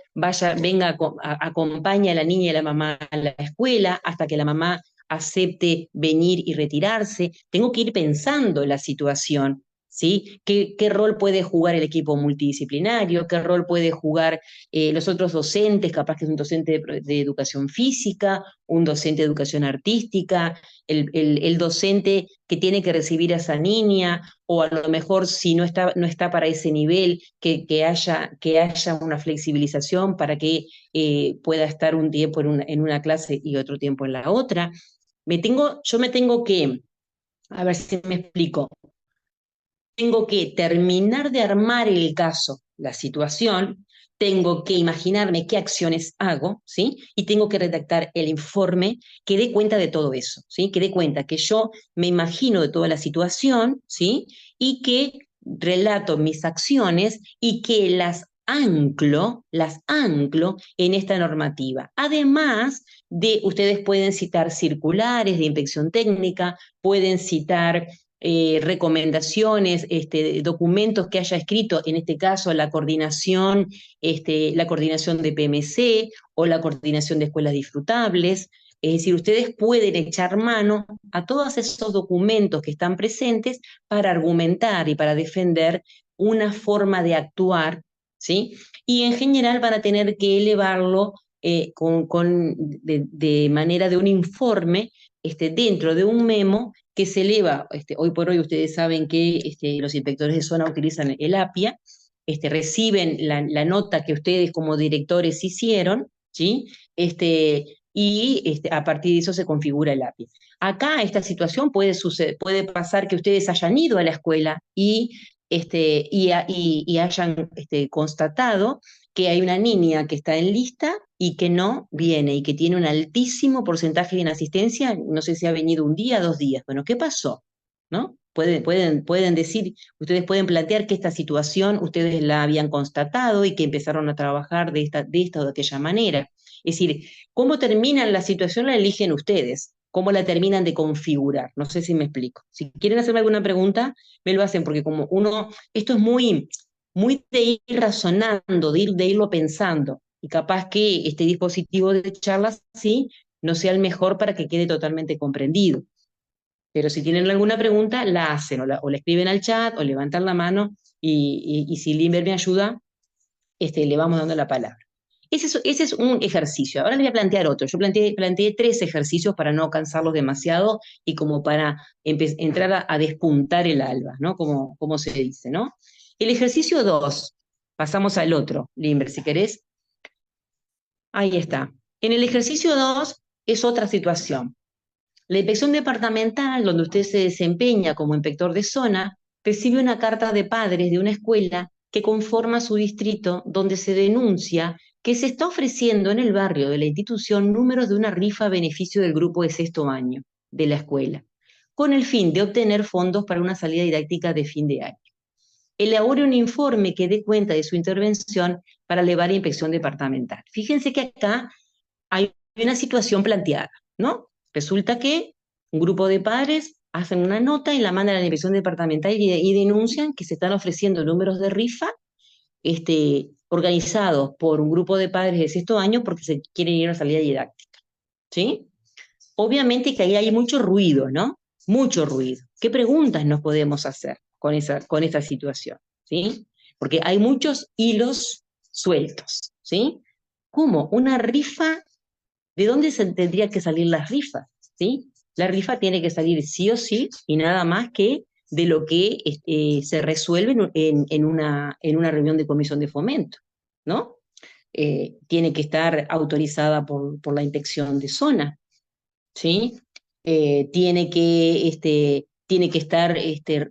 acompañe a la niña y a la mamá a la escuela hasta que la mamá acepte venir y retirarse. Tengo que ir pensando la situación, ¿sí? ¿Qué rol puede jugar el equipo multidisciplinario? ¿Qué rol puede jugar los otros docentes? Capaz que es un docente de educación física, un docente de educación artística, el docente que tiene que recibir a esa niña, o a lo mejor si no está para ese nivel, que haya una flexibilización para que pueda estar un tiempo en una clase y otro tiempo en la otra. Yo me tengo que A ver si me explico. Tengo que terminar de armar el caso, la situación, tengo que imaginarme qué acciones hago, ¿sí? Y tengo que redactar el informe que dé cuenta de todo eso, ¿sí? Que dé cuenta que yo me imagino de toda la situación, ¿sí? Y que relato mis acciones y que las anclo en esta normativa. Además de, ustedes pueden citar circulares de inspección técnica, pueden citar recomendaciones, documentos que haya escrito, en este caso la coordinación de PMC o la coordinación de escuelas disfrutables. Es decir, ustedes pueden echar mano a todos esos documentos que están presentes para argumentar y para defender una forma de actuar, ¿sí? Y en general van a tener que elevarlo de manera de un informe dentro de un memo que se eleva. Hoy por hoy ustedes saben que los inspectores de zona utilizan el APIA, reciben la nota que ustedes como directores hicieron, ¿sí? A partir de eso se configura el API. Acá esta situación puede pasar que ustedes hayan ido a la escuela y hayan constatado que hay una niña que está en lista y que no viene y que tiene un altísimo porcentaje de inasistencia, no sé si ha venido un día, 2 días. Bueno, ¿qué pasó? ¿No? Pueden decir, ustedes pueden plantear que esta situación ustedes la habían constatado y que empezaron a trabajar de esta o de aquella manera. Es decir, cómo terminan la situación la eligen ustedes, cómo la terminan de configurar. No sé si me explico. Si quieren hacerme alguna pregunta, me lo hacen, porque como esto es muy de ir razonando, de irlo pensando, y capaz que este dispositivo de charlas sí no sea el mejor para que quede totalmente comprendido. Pero si tienen alguna pregunta, la hacen, o la escriben al chat, o levantan la mano, y si Limber me ayuda, le vamos dando la palabra. Ese es un ejercicio. Ahora les voy a plantear otro. Yo planteé 3 ejercicios para no cansarlos demasiado y como para entrar a despuntar el alba, ¿no? Como se dice, ¿no? El ejercicio 2, pasamos al otro, Limber, si querés. Ahí está. En el ejercicio 2 es otra situación. La inspección departamental, donde usted se desempeña como inspector de zona, recibe una carta de padres de una escuela que conforma su distrito, donde se denuncia que se está ofreciendo en el barrio de la institución números de una rifa a beneficio del grupo de sexto año de la escuela, con el fin de obtener fondos para una salida didáctica de fin de año. Elabore un informe que dé cuenta de su intervención para elevar a inspección departamental. Fíjense que acá hay una situación planteada, ¿no? Resulta que un grupo de padres hacen una nota y la mandan a la inspección departamental y denuncian que se están ofreciendo números de rifa organizados por un grupo de padres de sexto año porque se quieren ir a una salida didáctica, ¿sí? Obviamente que ahí hay mucho ruido, ¿no? Mucho ruido. ¿Qué preguntas nos podemos hacer con esta situación? ¿Sí? Porque hay muchos hilos sueltos, ¿sí? ¿Cómo? Una rifa, ¿de dónde se tendría que salir la rifa? ¿Sí? La rifa tiene que salir sí o sí y nada más que de lo que se resuelve en una reunión de comisión de fomento, ¿no? Tiene que estar autorizada por la inspección de zona, ¿sí? Tiene que estar,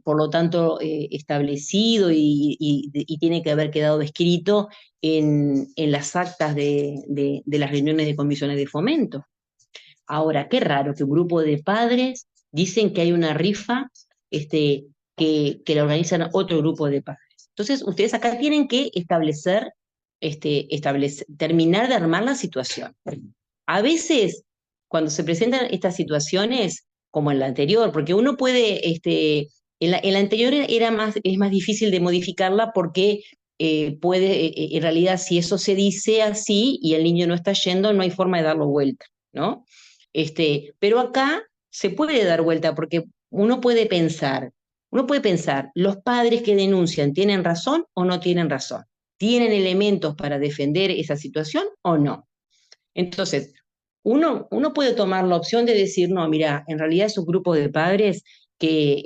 por lo tanto, establecido y tiene que haber quedado escrito en las actas de las reuniones de comisiones de fomento. Ahora, qué raro que un grupo de padres dicen que hay una rifa que la organizan otro grupo de padres. Entonces, ustedes acá tienen que terminar de armar la situación. A veces, cuando se presentan estas situaciones, como en la anterior, porque uno puede, en la anterior es más difícil de modificarla porque en realidad, si eso se dice así y el niño no está yendo, no hay forma de darlo vuelta, ¿no? Pero acá se puede dar vuelta porque uno puede pensar, ¿los padres que denuncian tienen razón o no tienen razón? ¿Tienen elementos para defender esa situación o no? Entonces, uno puede tomar la opción de decir, no, mira, en realidad es un grupo de padres que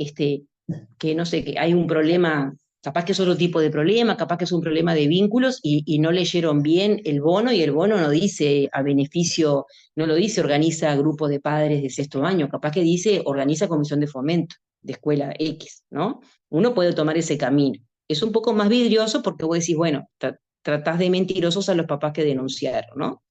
no sé, que hay un problema Capaz que es otro tipo de problema, capaz que es un problema de vínculos y no leyeron bien el bono y el bono no dice a beneficio, no lo dice organiza grupo de padres de sexto año, capaz que dice organiza comisión de fomento de escuela X, ¿no? Uno puede tomar ese camino. Es un poco más vidrioso porque vos decís, bueno, tratás de mentirosos a los papás que denunciaron, ¿no?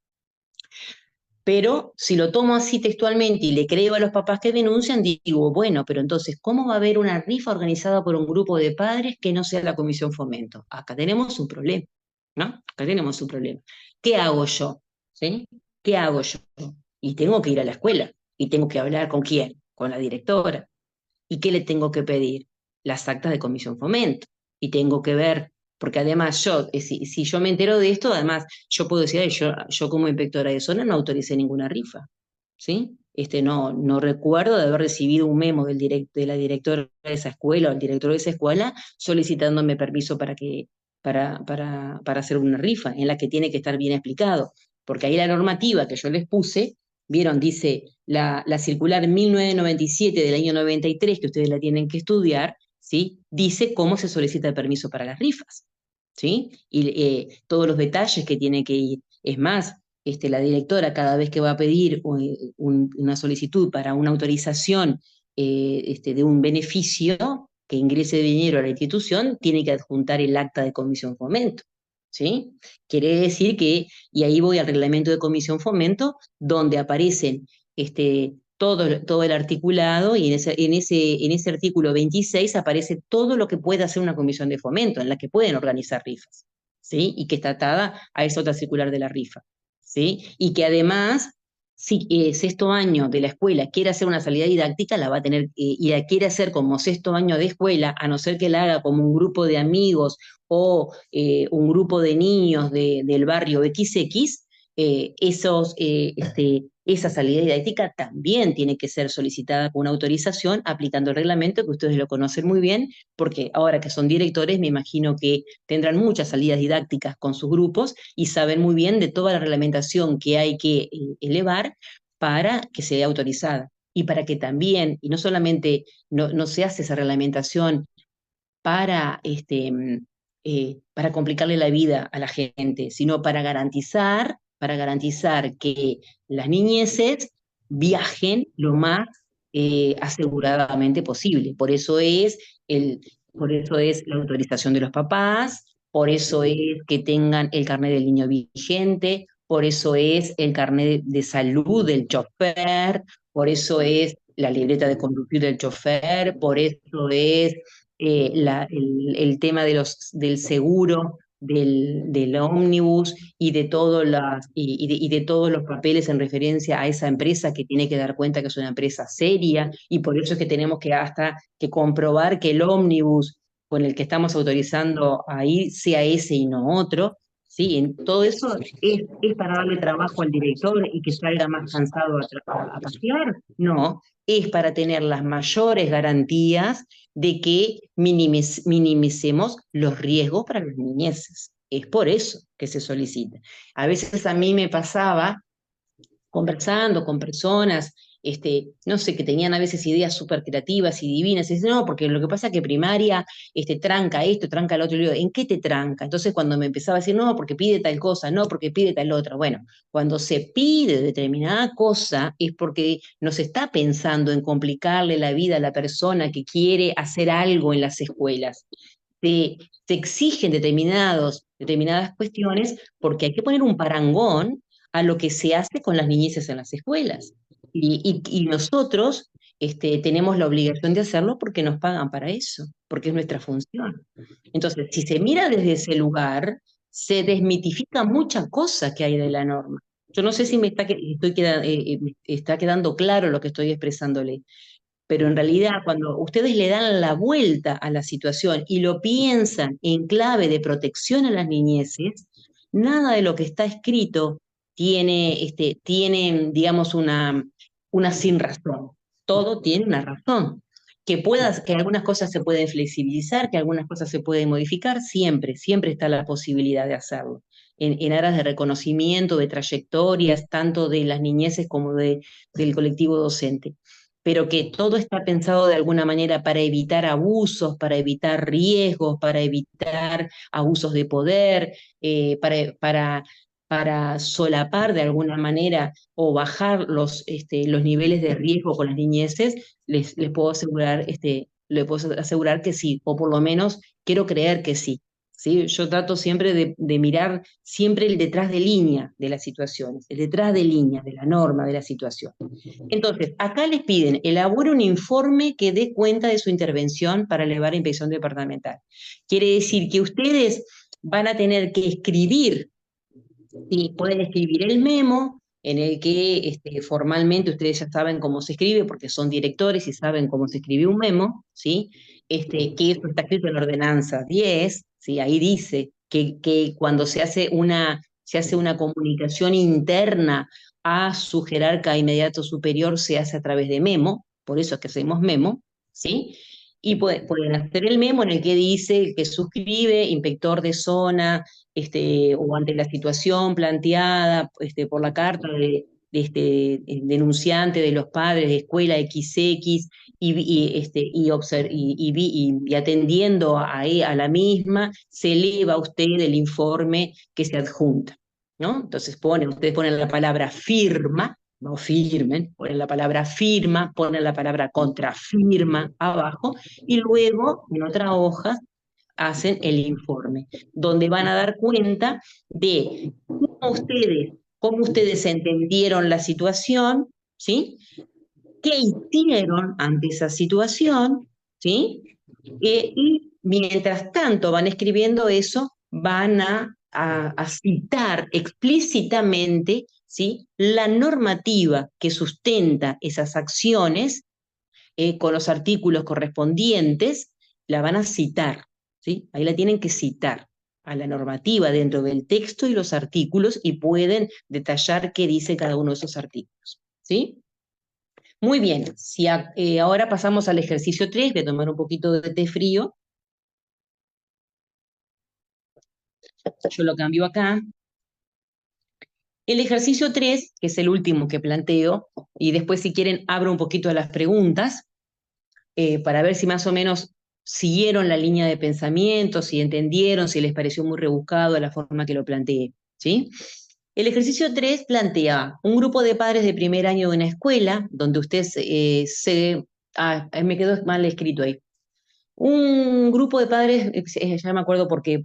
Pero si lo tomo así textualmente y le creo a los papás que denuncian, digo, bueno, pero entonces, ¿cómo va a haber una rifa organizada por un grupo de padres que no sea la comisión fomento? Acá tenemos un problema, ¿no? Acá tenemos un problema. ¿Qué hago yo? ¿Sí? ¿Qué hago yo? Y tengo que ir a la escuela y tengo que hablar con quién, con la directora. ¿Y qué le tengo que pedir? Las actas de comisión fomento. Y tengo que ver, porque además yo, si yo me entero de esto, además yo puedo decir, "Ay, yo como inspectora de zona no autoricé ninguna rifa, ¿sí? No recuerdo de haber recibido un memo de la directora de esa escuela o el director de esa escuela solicitándome permiso para hacer una rifa, en la que tiene que estar bien explicado, porque ahí la normativa que yo les puse, vieron, dice la circular 1997 del año 93, que ustedes la tienen que estudiar, ¿sí? Dice cómo se solicita el permiso para las rifas, ¿sí? Y todos los detalles que tiene que ir. Es más, la directora cada vez que va a pedir una solicitud para una autorización de un beneficio que ingrese dinero a la institución, tiene que adjuntar el acta de comisión fomento, ¿sí? Quiere decir que, y ahí voy al reglamento de comisión fomento, donde aparecen todo el articulado, y en ese artículo 26 aparece todo lo que puede hacer una comisión de fomento, en la que pueden organizar rifas, ¿sí? Y que está atada a esa otra circular de la rifa, ¿sí? Y que además, si sexto año de la escuela quiere hacer una salida didáctica, la va a tener, y la quiere hacer como sexto año de escuela, a no ser que la haga como un grupo de amigos o un grupo de niños del barrio XX, esa salida didáctica también tiene que ser solicitada con una autorización aplicando el reglamento, que ustedes lo conocen muy bien, porque ahora que son directores me imagino que tendrán muchas salidas didácticas con sus grupos y saben muy bien de toda la reglamentación que hay que elevar para que sea autorizada. Y para que también, y no solamente no se hace esa reglamentación para complicarle la vida a la gente, sino para garantizar que las niñeces viajen lo más aseguradamente posible. Por eso es la autorización de los papás, por eso es que tengan el carnet del niño vigente, por eso es el carnet de salud del chofer, por eso es la libreta de conducir del chofer, por eso es el tema del seguro, del ómnibus y de todos los papeles en referencia a esa empresa que tiene que dar cuenta que es una empresa seria, y por eso es que tenemos que hasta que comprobar que el ómnibus con el que estamos autorizando a ir sea ese y no otro. Sí, todo eso es para darle trabajo al director y que salga más cansado a pasear. No, es para tener las mayores garantías de que minimicemos los riesgos para las niñeces. Es por eso que se solicita. A veces a mí me pasaba conversando con personas, no sé, que tenían a veces ideas súper creativas y divinas, y dicen, no, porque lo que pasa es que primaria tranca esto, tranca lo otro, y le digo, ¿en qué te tranca? Entonces cuando me empezaba a decir, no, porque pide tal cosa, no, porque pide tal otra, bueno, cuando se pide determinada cosa es porque no se está pensando en complicarle la vida a la persona que quiere hacer algo en las escuelas. Se exigen determinadas cuestiones porque hay que poner un parangón a lo que se hace con las niñeces en las escuelas. Y nosotros tenemos la obligación de hacerlo porque nos pagan para eso, porque es nuestra función. Entonces, si se mira desde ese lugar, se desmitifica mucha cosa que hay de la norma. Yo no sé si me está quedando claro lo que estoy expresándole, pero en realidad cuando ustedes le dan la vuelta a la situación y lo piensan en clave de protección a las niñeces, nada de lo que está escrito tiene, digamos, una sin razón. Todo tiene una razón. Que algunas cosas se pueden flexibilizar, que algunas cosas se pueden modificar, siempre está la posibilidad de hacerlo. En aras de reconocimiento, de trayectorias, tanto de las niñeces como del colectivo docente. pero que todo está pensado de alguna manera para evitar abusos, para evitar riesgos, para evitar abusos de poder, para solapar de alguna manera o bajar los niveles de riesgo con las niñeces, les puedo asegurar, puedo asegurar que sí, o por lo menos quiero creer que sí. ¿Sí? Yo trato siempre de mirar siempre el detrás de línea de las situaciones, el detrás de línea de la norma de la situación. Entonces, acá les piden, elabore un informe que dé cuenta de su intervención para elevar la inspección departamental. Quiere decir que ustedes van a tener que escribir, ¿sí? Pueden escribir el memo en el que formalmente ustedes ya saben cómo se escribe, porque son directores y saben cómo se escribe un memo, ¿sí? Que eso está escrito en la ordenanza 10, ¿sí? Ahí dice que cuando se hace una comunicación interna a su jerarca inmediato superior se hace a través de memo, por eso es que hacemos memo, ¿sí? Y pueden hacer el memo en el que dice que suscribe, inspector de zona, o ante la situación planteada por la carta de el denunciante de los padres de escuela XX y atendiendo a la misma, se eleva a usted el informe que se adjunta, ¿no? Entonces ustedes ponen la palabra firma, no firmen, ponen la palabra firma, ponen la palabra contrafirma abajo, y luego en otra hoja hacen el informe, donde van a dar cuenta de cómo ustedes entendieron la situación, ¿sí? ¿Qué hicieron ante esa situación? ¿Sí? Y mientras tanto van escribiendo eso, van a citar explícitamente, ¿sí? La normativa que sustenta esas acciones con los artículos correspondientes, la van a citar, ¿sí? Ahí la tienen que citar a la normativa dentro del texto y los artículos y pueden detallar qué dice cada uno de esos artículos, ¿sí? Muy bien, si ahora pasamos al ejercicio 3, voy a tomar un poquito de té frío, yo lo cambio acá. El ejercicio 3, que es el último que planteo, y después si quieren abro un poquito a las preguntas, para ver si más o menos siguieron la línea de pensamiento, si entendieron, si les pareció muy rebuscado la forma que lo planteé, ¿sí? El ejercicio 3 plantea un grupo de padres de primer año de una escuela, donde usted me quedó mal escrito ahí. Un grupo de padres, ya me acuerdo porque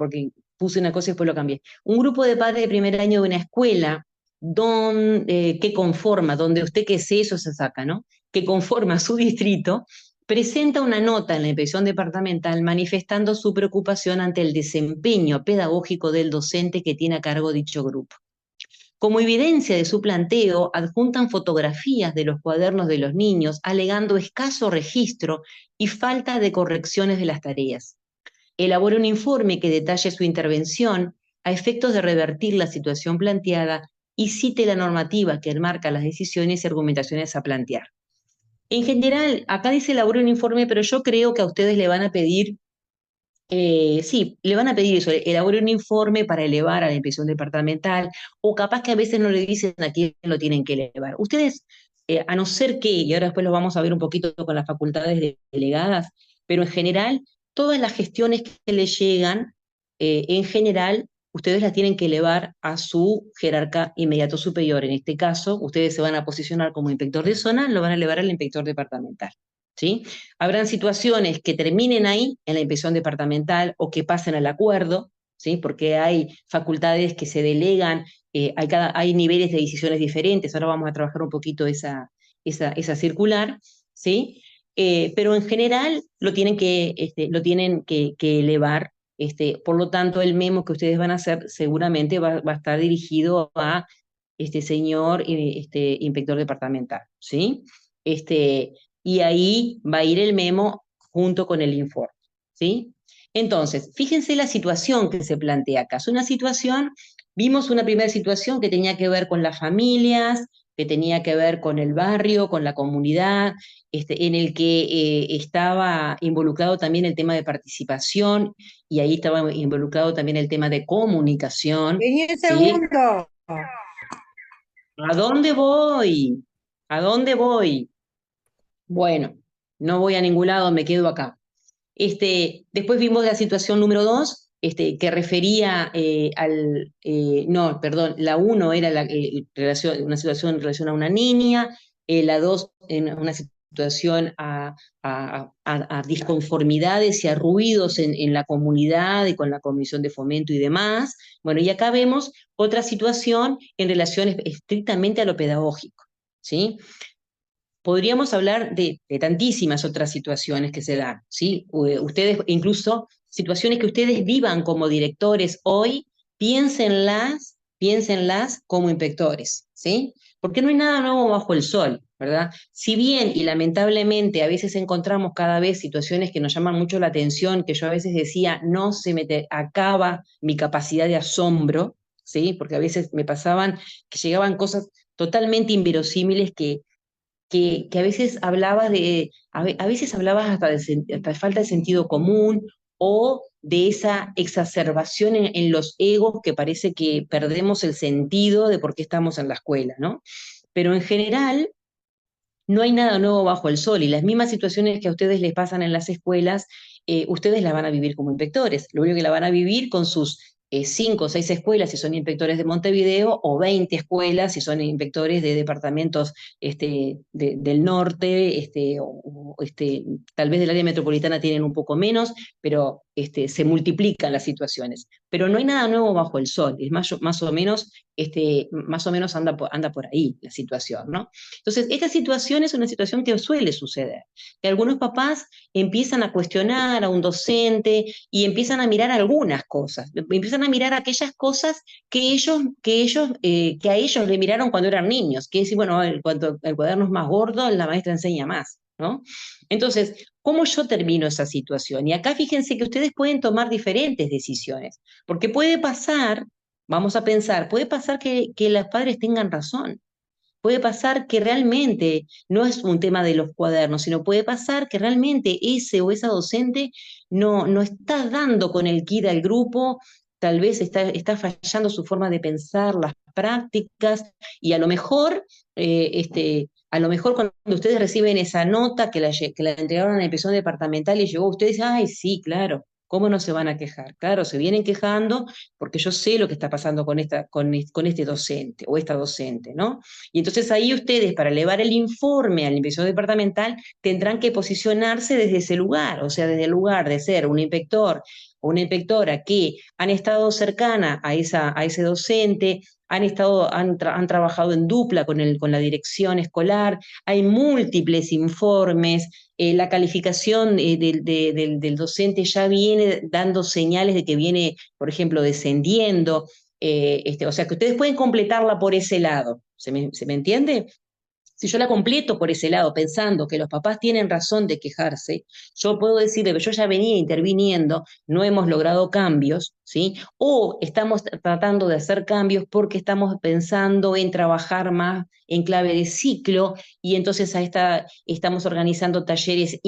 puse una cosa y después lo cambié. Un grupo de padres de primer año de una escuela que conforma, donde usted que sé, eso se saca, ¿no? Que conforma su distrito, presenta una nota en la inspección departamental manifestando su preocupación ante el desempeño pedagógico del docente que tiene a cargo dicho grupo. Como evidencia de su planteo, adjuntan fotografías de los cuadernos de los niños, alegando escaso registro y falta de correcciones de las tareas. Elabora un informe que detalle su intervención a efectos de revertir la situación planteada y cite la normativa que enmarca las decisiones y argumentaciones a plantear. En general, acá dice elabora un informe, pero yo creo que a ustedes le van a pedir sí, le van a pedir eso, elabore un informe para elevar a la inspección departamental, o capaz que a veces no le dicen a quién lo tienen que elevar. Ustedes, a no ser que, y ahora después lo vamos a ver un poquito con las facultades delegadas, pero en general, todas las gestiones que les llegan, en general, ustedes las tienen que elevar a su jerarca inmediato superior. En este caso, ustedes se van a posicionar como inspector de zona, lo van a elevar al inspector departamental. ¿Sí? Habrán situaciones que terminen ahí, en la inspección departamental, o que pasen al acuerdo, ¿sí? Porque hay facultades que se delegan, hay niveles de decisiones diferentes, ahora vamos a trabajar un poquito esa circular, ¿sí? Pero en general lo tienen que elevar, por lo tanto el memo que ustedes van a hacer seguramente va a estar dirigido a este señor inspector departamental, ¿sí? Este, y ahí va a ir el memo junto con el informe, ¿sí? Entonces, fíjense la situación que se plantea acá. Es una situación, vimos una primera situación que tenía que ver con las familias, que tenía que ver con el barrio, con la comunidad, en el que estaba involucrado también el tema de participación y ahí estaba involucrado también el tema de comunicación, Vení un ¿sí? segundo. ¿A dónde voy? ¿A dónde voy? Bueno, no voy a ningún lado, me quedo acá. Después vimos la situación número dos, que refería no, perdón, la uno era una situación en relación a una niña, la dos en una situación a disconformidades y a ruidos en la comunidad y con la comisión de fomento y demás. Bueno, y acá vemos otra situación en relación estrictamente a lo pedagógico, ¿sí? Podríamos hablar de tantísimas otras situaciones que se dan, ¿sí? Ustedes, incluso situaciones que ustedes vivan como directores hoy, piénsenlas como inspectores, ¿sí? Porque no hay nada nuevo bajo el sol, ¿verdad? Si bien y lamentablemente a veces encontramos cada vez situaciones que nos llaman mucho la atención, que yo a veces decía, no se me acaba mi capacidad de asombro, ¿sí? Porque a veces me pasaban que llegaban cosas totalmente inverosímiles que a veces hablabas a veces hablabas hasta de falta de sentido común o de esa exacerbación en los egos que parece que perdemos el sentido de por qué estamos en la escuela, ¿no? Pero en general no hay nada nuevo bajo el sol y las mismas situaciones que a ustedes les pasan en las escuelas, ustedes las van a vivir como inspectores. Lo único que la van a vivir con sus 5 o 6 escuelas si son inspectores de Montevideo o 20 escuelas si son inspectores de departamentos del norte, tal vez del área metropolitana tienen un poco menos, pero se multiplican las situaciones. Pero no hay nada nuevo bajo el sol, es más o menos anda por ahí la situación, ¿no? Entonces, esta situación es una situación que suele suceder, que algunos papás empiezan a cuestionar a un docente y empiezan a mirar algunas cosas, empiezan a mirar aquellas cosas que a ellos le miraron cuando eran niños, que es, bueno, cuando el cuaderno es más gordo, la maestra enseña más, ¿no? Entonces, ¿cómo yo termino esa situación? Y acá fíjense que ustedes pueden tomar diferentes decisiones, porque puede pasar, vamos a pensar, puede pasar que los padres tengan razón. Puede pasar que realmente no es un tema de los cuadernos, sino puede pasar que realmente ese o esa docente no está dando con el kit al grupo, tal vez está fallando su forma de pensar, las prácticas, y a lo mejor cuando ustedes reciben esa nota que la entregaron en el episodio departamental y llegó a ustedes, ay, sí, claro. ¿Cómo no se van a quejar? Claro, se vienen quejando porque yo sé lo que está pasando con este docente o esta docente, ¿no? Y entonces ahí ustedes, para elevar el informe al inspector departamental, tendrán que posicionarse desde ese lugar, o sea, desde el lugar de ser un inspector o una inspectora que han estado cercana a ese docente, han trabajado en dupla con la dirección escolar, hay múltiples informes, la calificación del docente ya viene dando señales de que viene, por ejemplo, descendiendo. O sea que ustedes pueden completarla por ese lado. ¿Se me entiende? Si yo la completo por ese lado, pensando que los papás tienen razón de quejarse, yo puedo decirle que yo ya venía interviniendo, no hemos logrado cambios, ¿sí? O estamos tratando de hacer cambios porque estamos pensando en trabajar más en clave de ciclo y entonces estamos organizando talleres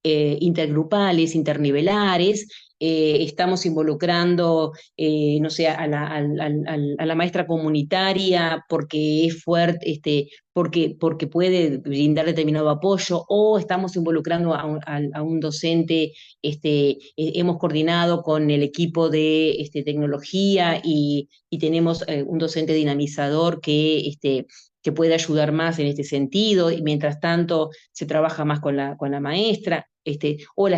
intergrupales, internivelares, estamos involucrando no sé, a la maestra comunitaria porque es fuerte, porque puede brindar determinado apoyo, o estamos involucrando a un docente, hemos coordinado con el equipo de tecnología y tenemos un docente dinamizador que puede ayudar más en este sentido, y mientras tanto se trabaja más con la maestra, o le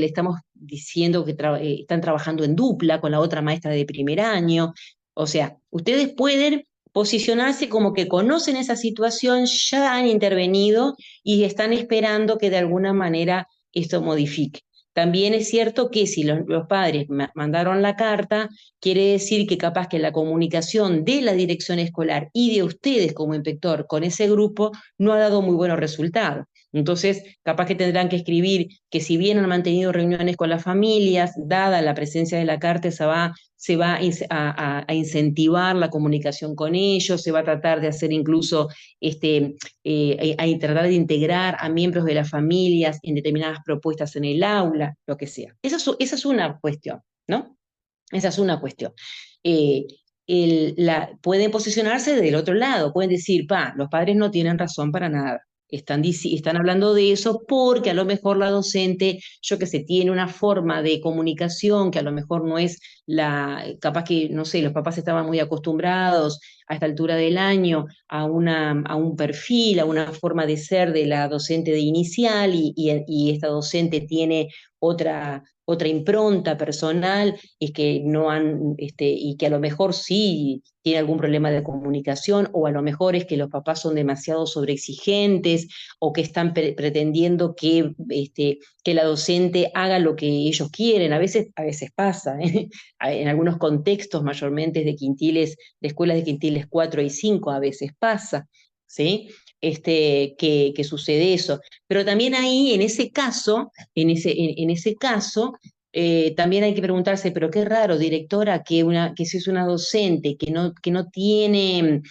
estamos diciendo que están trabajando en dupla con la otra maestra de primer año. O sea, ustedes pueden posicionarse como que conocen esa situación, ya han intervenido y están esperando que de alguna manera esto modifique. También es cierto que si los padres mandaron la carta, quiere decir que capaz que la comunicación de la dirección escolar y de ustedes como inspector con ese grupo no ha dado muy buenos resultados. Entonces, capaz que tendrán que escribir que si bien han mantenido reuniones con las familias, dada la presencia de la carta, se va a incentivar la comunicación con ellos, se va a tratar de hacer incluso, tratar de integrar a miembros de las familias en determinadas propuestas en el aula, lo que sea. Esa es una cuestión, ¿no? Esa es una cuestión. Eh, pueden posicionarse del otro lado, pueden decir, los padres no tienen razón para nada. están hablando de eso porque a lo mejor la docente, yo que sé, tiene una forma de comunicación que a lo mejor no es capaz que, no sé, los papás estaban muy acostumbrados a esta altura del año a un perfil, a una forma de ser de la docente de inicial y esta docente tiene otra impronta personal y que no han, y que a lo mejor sí tiene algún problema de comunicación, o a lo mejor es que los papás son demasiado sobreexigentes, o que están pretendiendo que la docente haga lo que ellos quieren. A veces pasa, ¿eh? En algunos contextos, mayormente de quintiles, de escuelas de quintiles 4 y 5, a veces pasa, ¿sí? Que sucede eso. Pero también ahí, en ese caso, también hay que preguntarse, pero qué raro, directora, que si es una docente que no tiene,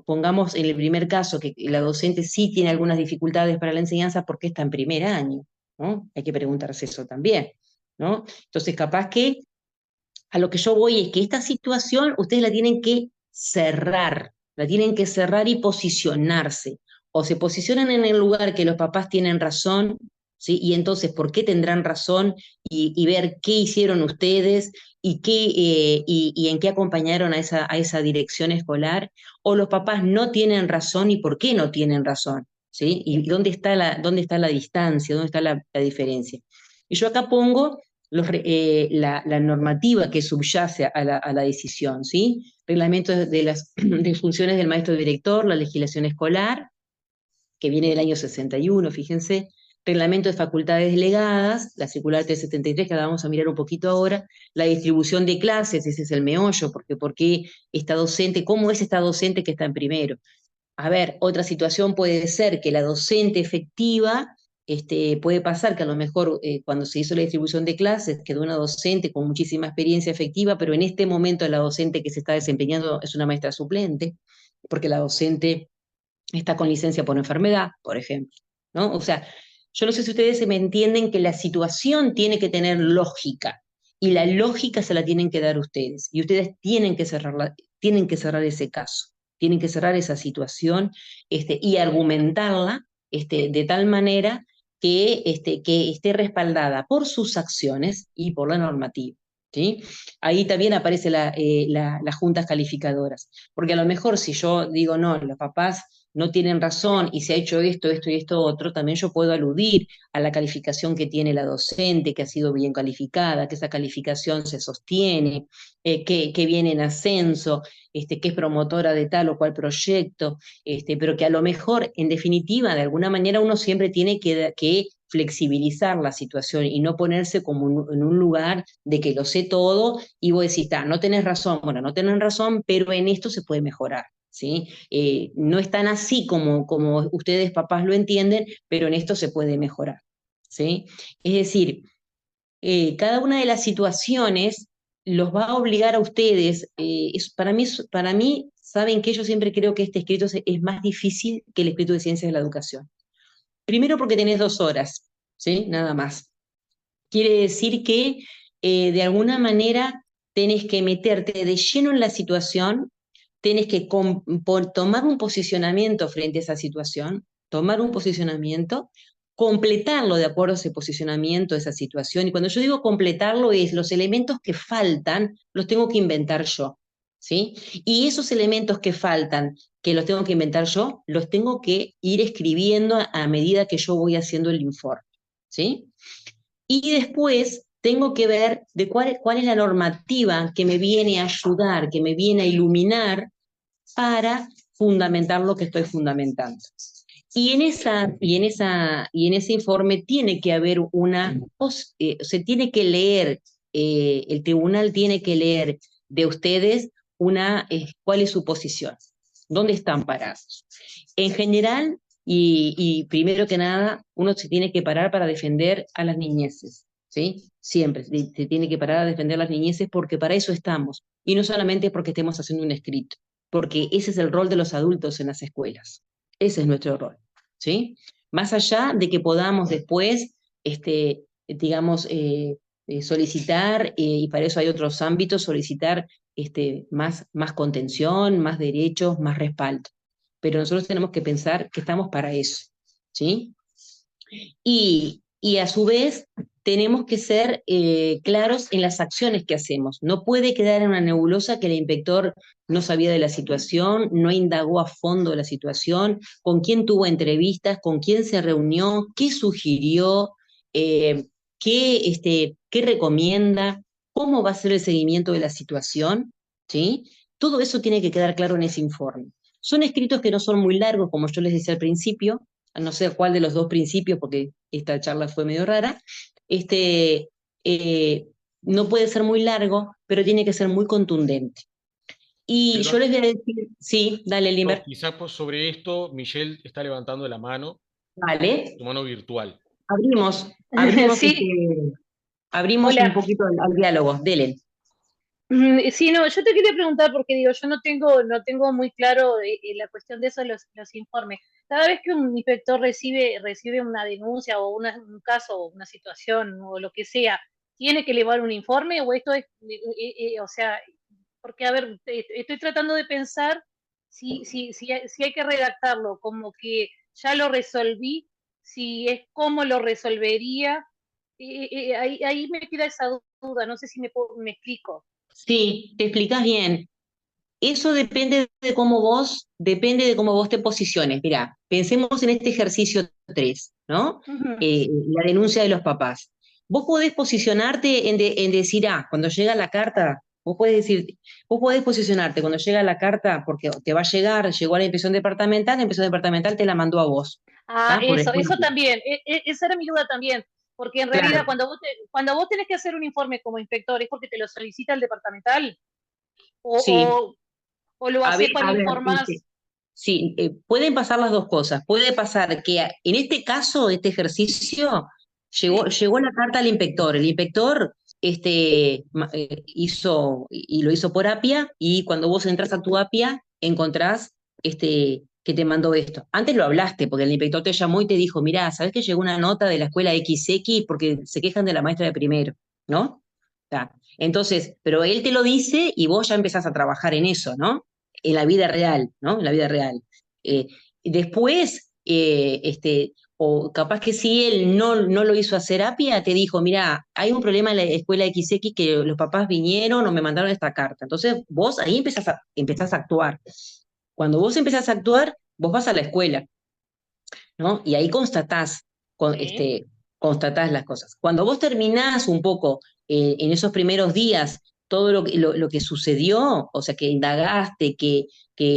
pongamos en el primer caso, que la docente sí tiene algunas dificultades para la enseñanza, ¿por qué está en primer año? ¿No? Hay que preguntarse eso también, ¿no? Entonces, capaz que a lo que yo voy es que esta situación ustedes la tienen que cerrar y posicionarse. O se posicionan en el lugar que los papás tienen razón, ¿sí? Y entonces, ¿por qué tendrán razón? Y ver qué hicieron ustedes y en qué acompañaron a esa dirección escolar. O los papás no tienen razón y por qué no tienen razón, ¿sí? Y dónde está la distancia, dónde está la diferencia. Y yo acá pongo la normativa que subyace a la decisión, ¿sí? Reglamentos de las de funciones del maestro director, la legislación escolar, que viene del año 61, fíjense, reglamento de facultades delegadas, la circular 373, que la vamos a mirar un poquito ahora, la distribución de clases, ese es el meollo, porque ¿por qué esta docente, cómo es esta docente que está en primero? A ver, otra situación puede ser que la docente efectiva, puede pasar que a lo mejor cuando se hizo la distribución de clases quedó una docente con muchísima experiencia efectiva, pero en este momento la docente que se está desempeñando es una maestra suplente, porque la docente está con licencia por enfermedad, por ejemplo, ¿no? O sea, yo no sé si ustedes se me entienden que la situación tiene que tener lógica y la lógica se la tienen que dar ustedes y ustedes tienen que cerrar ese caso, tienen que cerrar esa situación y argumentarla de tal manera que esté respaldada por sus acciones y por la normativa. ¿Sí? Ahí también aparecen las juntas calificadoras, porque a lo mejor si yo digo, no, los papás no tienen razón y se ha hecho esto y esto otro, también yo puedo aludir a la calificación que tiene la docente, que ha sido bien calificada, que esa calificación se sostiene, que viene en ascenso, que es promotora de tal o cual proyecto, pero que a lo mejor, en definitiva, de alguna manera uno siempre tiene que flexibilizar la situación y no ponerse como en un lugar de que lo sé todo y vos decís, no tenés razón, bueno, no tenés razón, pero en esto se puede mejorar. ¿Sí? No es tan así como ustedes papás lo entienden, pero en esto se puede mejorar. ¿Sí? Es decir, cada una de las situaciones los va a obligar a ustedes. Para mí, saben que yo siempre creo que este escrito es más difícil que el escrito de ciencias de la educación. Primero porque tenés 2 horas, ¿sí? Nada más. Quiere decir que de alguna manera tenés que meterte de lleno en la situación, tenés que tomar un posicionamiento frente a esa situación, tomar un posicionamiento, completarlo de acuerdo a ese posicionamiento, a esa situación. Y cuando yo digo completarlo es los elementos que faltan, los tengo que inventar yo, ¿sí? Y esos elementos que faltan, que los tengo que inventar yo, los tengo que ir escribiendo a medida que yo voy haciendo el informe, ¿sí? Y después tengo que ver de cuál es la normativa que me viene a ayudar, que me viene a iluminar para fundamentar lo que estoy fundamentando. Y en ese informe tiene que haber se tiene que leer, el tribunal tiene que leer de ustedes cuál es su posición, dónde están parados. En general, y primero que nada, uno se tiene que parar para defender a las niñeces, ¿sí? Siempre se tiene que parar a defender a las niñeces porque para eso estamos, y no solamente porque estemos haciendo un escrito, porque ese es el rol de los adultos en las escuelas. Ese es nuestro rol, ¿sí? Más allá de que podamos después, digamos, solicitar, y para eso hay otros ámbitos, solicitar más contención, más derechos, más respaldo. pero nosotros tenemos que pensar que estamos para eso, ¿sí? Y a su vez tenemos que ser claros en las acciones que hacemos. No puede quedar en una nebulosa que el inspector no sabía de la situación, no indagó a fondo de la situación, con quién tuvo entrevistas, con quién se reunió, qué sugirió, qué recomienda, cómo va a ser el seguimiento de la situación, ¿sí? Todo eso tiene que quedar claro en ese informe. Son escritos que no son muy largos, como yo les decía al principio, no sé cuál de los dos principios, porque esta charla fue medio rara, este, eh, no puede ser muy largo, pero tiene que ser muy contundente. Y Pero yo les voy a decir, sí, dale, no, Limer, quizás sobre esto Michelle está levantando la mano, dale, su mano virtual. abrimos, abrimos, Sí, abrimos un hola. poquito al diálogo, dele. Sí, no, yo te quería preguntar porque digo, yo no tengo muy claro la cuestión de eso, los informes. Cada vez que un inspector recibe una denuncia o un caso o una situación o lo que sea, ¿tiene que elevar un informe o esto es, o sea, porque a ver, estoy tratando de pensar si hay que redactarlo como que ya lo resolví, si es cómo lo resolvería, ahí me queda esa duda, no sé si me explico. Sí, te explicas bien. Eso depende de cómo vos te posiciones. Mirá, pensemos en este ejercicio 3, ¿no? Ujú. La denuncia de los papás. Vos podés posicionarte en decir, cuando llega la carta, vos podés posicionarte cuando llega la carta, porque te va a llegar, llegó a la impresión departamental te la mandó a vos, Ah, ¿está? Por eso ejemplo. también, esa era mi duda también, porque en realidad Claro, cuando vos tenés que hacer un informe como inspector, ¿es porque te lo solicita el departamental? ¿O, sí. o, o lo haces A cuando ver, informás? sí, pueden pasar las dos cosas. Puede pasar que en este caso, este ejercicio, Sí. llegó la carta al inspector. El inspector hizo, y lo hizo por APIA, y cuando vos entras a tu APIA, encontrás que te mandó esto. Antes lo hablaste, porque el inspector te llamó y te dijo, mirá, ¿sabés que llegó una nota de la escuela XX porque se quejan de la maestra de primero? ¿No? Ta. Entonces, pero él te lo dice y vos ya empezás a trabajar en eso, ¿no? En la vida real, ¿no? En la vida real. Eh, Después, o capaz que si él no lo hizo hacer apia, te dijo, mira, hay un problema en la escuela XX que los papás vinieron o me mandaron esta carta. Entonces, vos ahí empezás a actuar. Cuando vos empezás a actuar, vos vas a la escuela, ¿no? Y ahí Sí. constatás las cosas. Cuando vos terminás un poco en esos primeros días todo lo que sucedió, o sea, que indagaste, que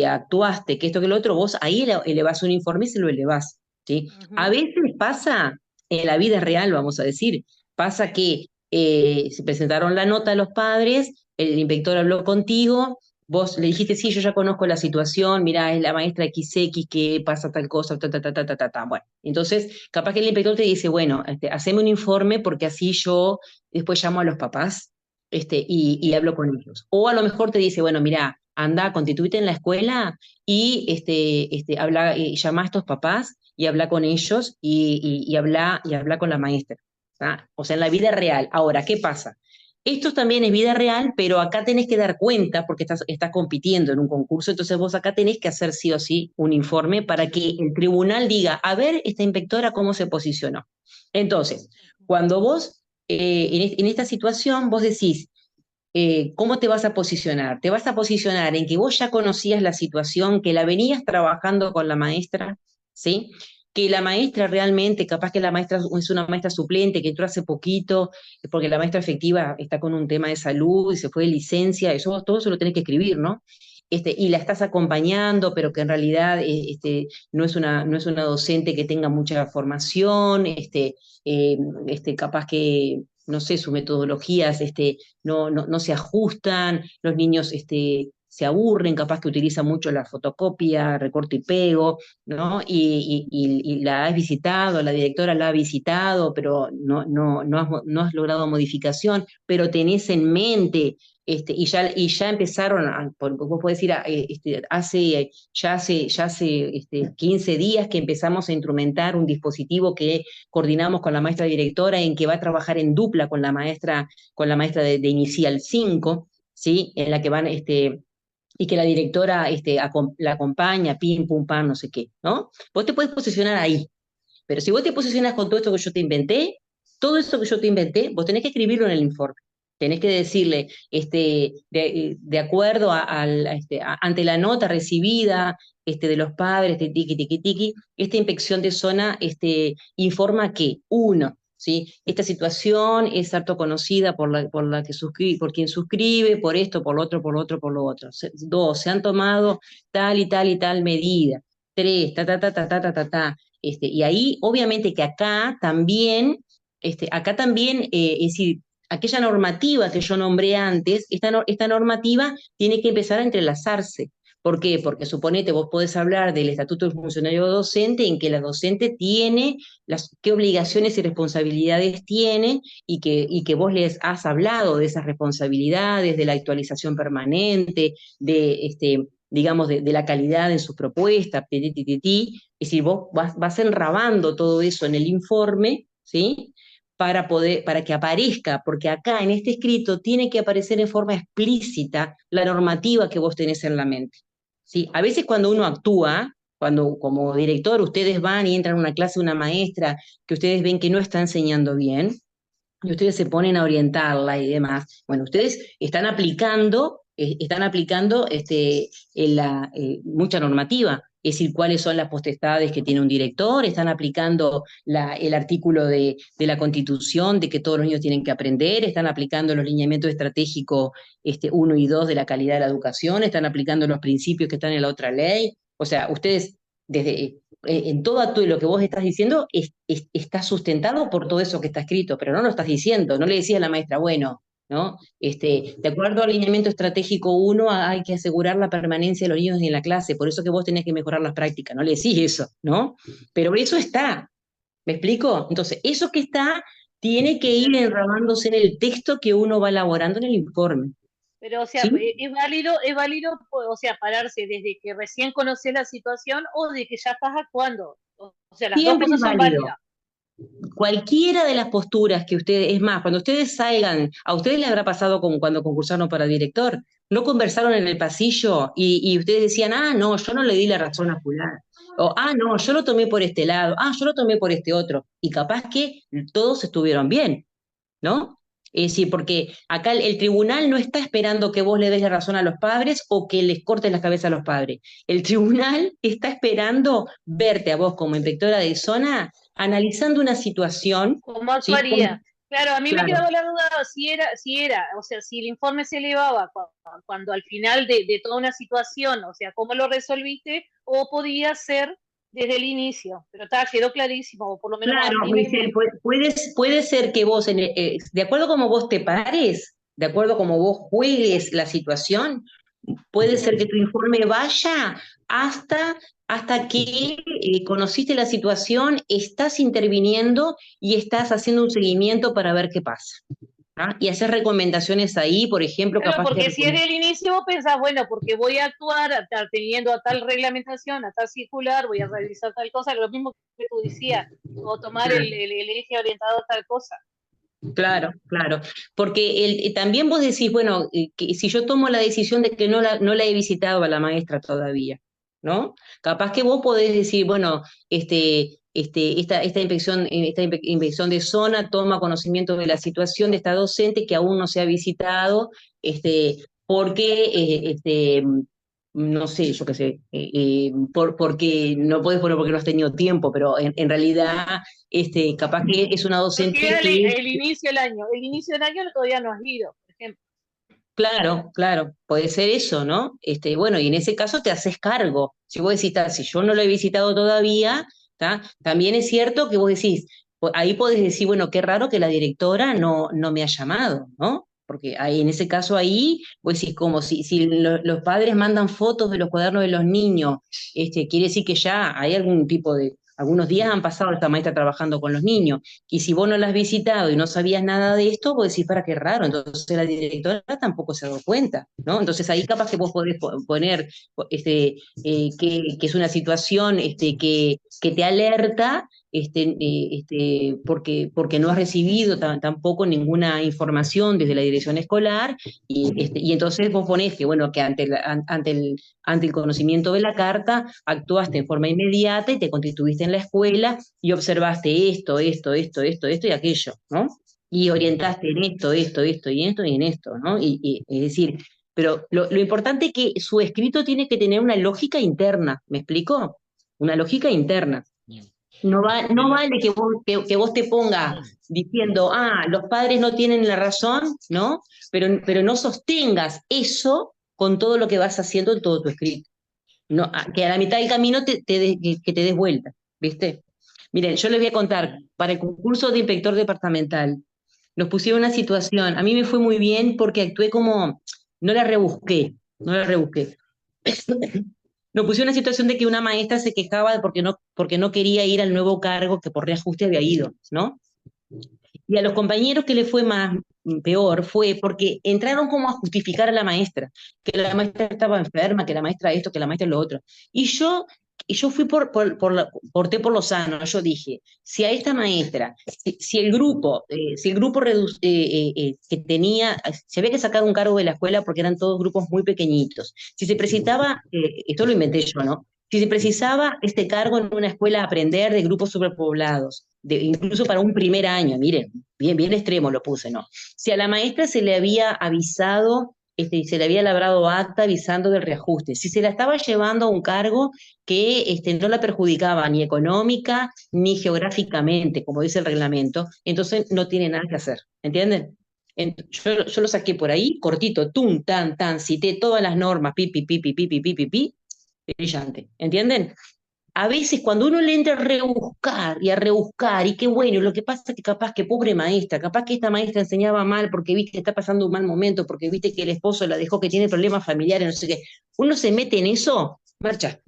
actuaste, que esto, que lo otro, vos ahí elevás un informe y se lo elevás, ¿sí? A Ujú. veces pasa, en la vida real, vamos a decir, pasa que se presentaron la nota a los padres, el inspector habló contigo. Vos le dijiste, sí, yo ya conozco la situación, mirá, es la maestra XX que pasa tal cosa, ta, ta, ta, ta, ta, ta, ta. Bueno, entonces, capaz que el inspector te dice, bueno, haceme un informe porque así yo después llamo a los papás y Sí. hablo con ellos. O a lo mejor te dice, bueno, mirá, anda, constituite en la escuela y llama a estos papás y habla con ellos y habla con la maestra. ¿Tá? O sea, en la vida real. Ahora, ¿qué pasa? Esto también es vida real, pero acá tenés que dar cuenta porque estás compitiendo en un concurso, entonces vos acá tenés que hacer sí o sí un informe para que el tribunal diga, a ver, esta inspectora cómo se posicionó. Entonces, cuando vos, en esta situación, vos decís, ¿cómo te vas a posicionar? Te vas a posicionar en que vos ya conocías la situación, que la venías trabajando con la maestra, ¿sí? Que la maestra realmente, capaz que la maestra es una maestra suplente que entró hace poquito, porque la maestra efectiva está con un tema de salud y se fue de licencia, eso todo eso lo tenés que escribir, ¿no? Y la estás acompañando, pero que en realidad no es una docente que tenga mucha formación, eh, capaz que, no sé, sus metodologías no se ajustan, los niños se aburren, capaz que utilizan mucho la fotocopia, recorto y pego, ¿no? Y la has visitado, la directora la ha visitado, pero no has logrado modificación, pero tenés en mente, y ya empezaron, vos podés decir, ya hace 15 días que empezamos a instrumentar un dispositivo que coordinamos con la maestra directora en que va a trabajar en dupla con la maestra de Inicial 5, ¿sí? En la que van y que la directora la acompaña, pim, pum, pam, no sé qué, ¿no? Vos te podés posicionar ahí, pero si vos te posicionas con todo esto que yo te inventé, todo esto que yo te inventé, vos tenés que escribirlo en el informe. Tenés que decirle, de acuerdo ante la nota recibida de los padres, tiqui, tiqui, tiqui, esta inspección de zona informa que, uno, ¿sí? Esta situación es harto conocida por quien suscribe, por esto, por lo otro, por lo otro, por lo otro. Dos, se han tomado tal y tal y tal medida. Tres, ta, ta, ta, ta, ta, ta, ta, ta. Y ahí, obviamente que acá también, es decir, aquella normativa que yo nombré antes, esta normativa tiene que empezar a entrelazarse. ¿Por qué? Porque suponete, vos podés hablar del Estatuto del Funcionario Docente, en que la docente tiene qué obligaciones y responsabilidades tiene, y que vos les has hablado de esas responsabilidades, de la actualización permanente, digamos, de la calidad en sus propuestas, es decir, vos vas enrabando todo eso en el informe, ¿sí? Para que aparezca, porque acá en este escrito tiene que aparecer en forma explícita la normativa que vos tenés en la mente. ¿Sí? A veces cuando uno actúa, cuando como director ustedes van y entran a una clase de una maestra que ustedes ven que no está enseñando bien, y ustedes se ponen a orientarla y demás, bueno, ustedes están aplicando mucha normativa, es decir, cuáles son las potestades que tiene un director, están aplicando el artículo de la Constitución de que todos los niños tienen que aprender, están aplicando los lineamientos estratégicos 1 y 2 de la calidad de la educación, están aplicando los principios que están en la otra ley, o sea, ustedes en todo lo que vos estás diciendo está sustentado por todo eso que está escrito, pero no lo estás diciendo, no le decías a la maestra, bueno, ¿no? De acuerdo al lineamiento estratégico 1 hay que asegurar la permanencia de los niños en la clase, por eso que vos tenés que mejorar las prácticas, no le decís eso, ¿no? Pero eso está, ¿me explico? Entonces, eso que está tiene que ir enramándose en el texto que uno va elaborando en el informe. Pero, o sea, ¿Sí? es válido, o sea, pararse desde que recién conoces la situación o de que ya estás actuando. O sea, las dos Siempre es cosas son válido. válidas. Cualquiera de las posturas que ustedes, es más, cuando ustedes salgan, a ustedes les habrá pasado como cuando concursaron para director, no conversaron en el pasillo y ustedes decían, ah, no, yo no le di la razón a fulano, o ah, no, yo lo tomé por este lado, ah, yo lo tomé por este otro, y capaz que todos estuvieron bien, ¿no? Es decir, porque acá el tribunal no está esperando que vos le des la razón a los padres o que les cortes la cabeza a los padres. El tribunal está esperando verte a vos como inspectora de zona analizando una situación, ¿Cómo ¿sí? actuaría? Claro, a mí me Claro, quedaba la duda o sea, si el informe se elevaba cuando al final de toda una situación, o sea, cómo lo resolviste, o podía ser desde el inicio, pero quedó clarísimo, o por lo menos a claro, mí Michelle, puede ser que vos, de acuerdo a cómo vos te pares, de acuerdo a cómo vos juegues la situación, puede ser que tu informe vaya hasta que conociste la situación, estás interviniendo y estás haciendo un seguimiento para ver qué pasa. ¿Ah? Y hacer recomendaciones ahí, por ejemplo, Claro, capaz que... porque si es del inicio vos pensás, bueno, porque voy a actuar teniendo a tal reglamentación, a tal circular, voy a realizar tal cosa, lo mismo que tú decías, o tomar el eje orientado a tal cosa. Claro, claro, porque también vos decís, bueno, que si yo tomo la decisión de que no la he visitado a la maestra todavía, ¿no? Capaz que vos podés decir, bueno, esta inspección de zona toma conocimiento de la situación de esta docente que aún no se ha visitado, porque, no sé, yo qué sé, porque no podés poner porque no has tenido tiempo, pero en realidad capaz que es una Porque docente es que, el inicio del año. El inicio del año todavía no has ido, por ejemplo. claro, claro, puede ser eso, ¿no? Bueno, y en ese caso te haces cargo. Si vos decís, si yo no lo he visitado todavía, ¿tá? También es cierto que vos decís, ahí podés decir, bueno, qué raro que la directora no me ha llamado, ¿no? Porque ahí, en ese caso ahí, vos decís, como si los padres mandan fotos de los cuadernos de los niños, quiere decir que ya hay algún tipo Algunos días han pasado esta maestra trabajando con los niños, y si vos no la has visitado y no sabías nada de esto, vos decís, para qué raro, entonces la directora tampoco se ha dado cuenta, ¿no? Entonces ahí capaz que vos podés poner que es una situación que te alerta, porque no has recibido tampoco ninguna información desde la dirección escolar, y entonces vos ponés que, bueno, que ante el conocimiento de la carta, actuaste en forma inmediata y te constituiste en la escuela y observaste esto y aquello, ¿no? Y orientaste en esto y en esto, ¿no? Es decir, pero lo importante es que su escrito tiene que tener una lógica interna, ¿me explico? Una lógica interna. Bien. No vale que vos te pongas diciendo, los padres no tienen la razón, ¿no? Pero no sostengas eso con todo lo que vas haciendo en todo tu escrito. No, que a la mitad del camino que te des vuelta, ¿viste? Miren, yo les voy a contar, para el concurso de inspector departamental, nos pusieron una situación, a mí me fue muy bien porque actué como, no la rebusqué. Nos pusieron una situación de que una maestra se quejaba de porque no quería ir al nuevo cargo que por reajuste había ido, ¿no? Y a los compañeros que le fue más peor fue porque entraron como a justificar a la maestra, que la maestra estaba enferma, que la maestra esto, que la maestra lo otro. Y yo fui porté por lo sano. Yo dije, si a esta maestra, si el grupo que tenía, se había que sacar un cargo de la escuela porque eran todos grupos muy pequeñitos. Si se precisaba, esto lo inventé yo, ¿no? Si se precisaba este cargo en una escuela aprender de grupos superpoblados, incluso para un primer año, miren, bien extremo lo puse, ¿no? Si a la maestra se le había avisado, se le había labrado acta avisando del reajuste, si se la estaba llevando a un cargo que no la perjudicaba ni económica ni geográficamente, como dice el reglamento, entonces no tiene nada que hacer, ¿entienden? Yo lo saqué por ahí, cortito, tum, tan, tan, cité todas las normas, pi, brillante, ¿entienden? A veces cuando uno le entra a rebuscar, y qué bueno, lo que pasa es que capaz que pobre maestra, capaz que esta maestra enseñaba mal porque viste que está pasando un mal momento, porque viste que el esposo la dejó, que tiene problemas familiares, no sé qué. Uno se mete en eso, marcha.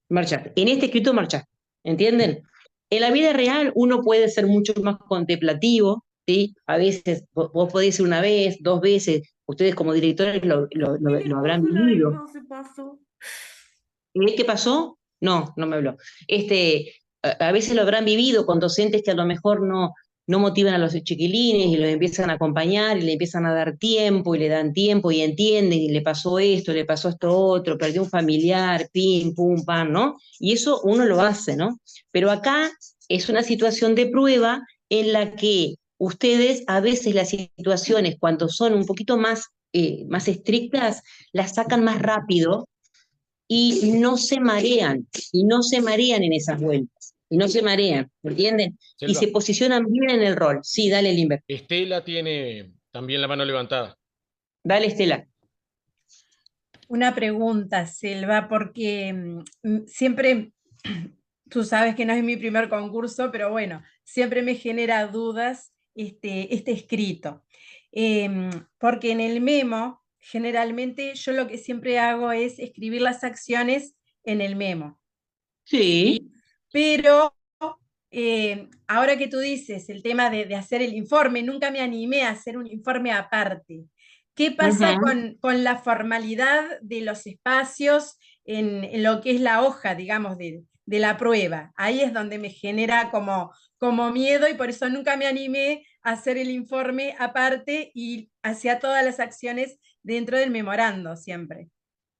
En este escrito marcha, ¿entienden? En la vida real uno puede ser mucho más contemplativo, ¿sí? A veces vos podés ir una vez, dos veces, ustedes como directores lo habrán vivido. ¿Qué pasó? No me habló. A veces lo habrán vivido con docentes que a lo mejor no motivan a los chiquilines y los empiezan a acompañar y le empiezan a dar tiempo y le dan tiempo y entienden y le pasó esto otro, perdió un familiar, pim, pum, pam, ¿no? Y eso uno lo hace, ¿no? Pero acá es una situación de prueba en la que ustedes a veces las situaciones cuando son un poquito más estrictas las sacan más rápido y no se marean en esas vueltas, y no se marean, ¿entienden? Y Selva, se posicionan bien en el rol. Sí, dale, Limber. Estela tiene también la mano levantada. Dale, Estela. Una pregunta, Selva, porque siempre, tú sabes que no es mi primer concurso, pero bueno, siempre me genera dudas este escrito. Porque en el memo, generalmente yo lo que siempre hago es escribir las acciones en el memo. Sí. Pero ahora que tú dices el tema de hacer el informe, nunca me animé a hacer un informe aparte. ¿Qué pasa con la formalidad de los espacios en lo que es la hoja, digamos, de la prueba? Ahí es donde me genera como miedo y por eso nunca me animé a hacer el informe aparte y hacia todas las acciones dentro del memorando siempre.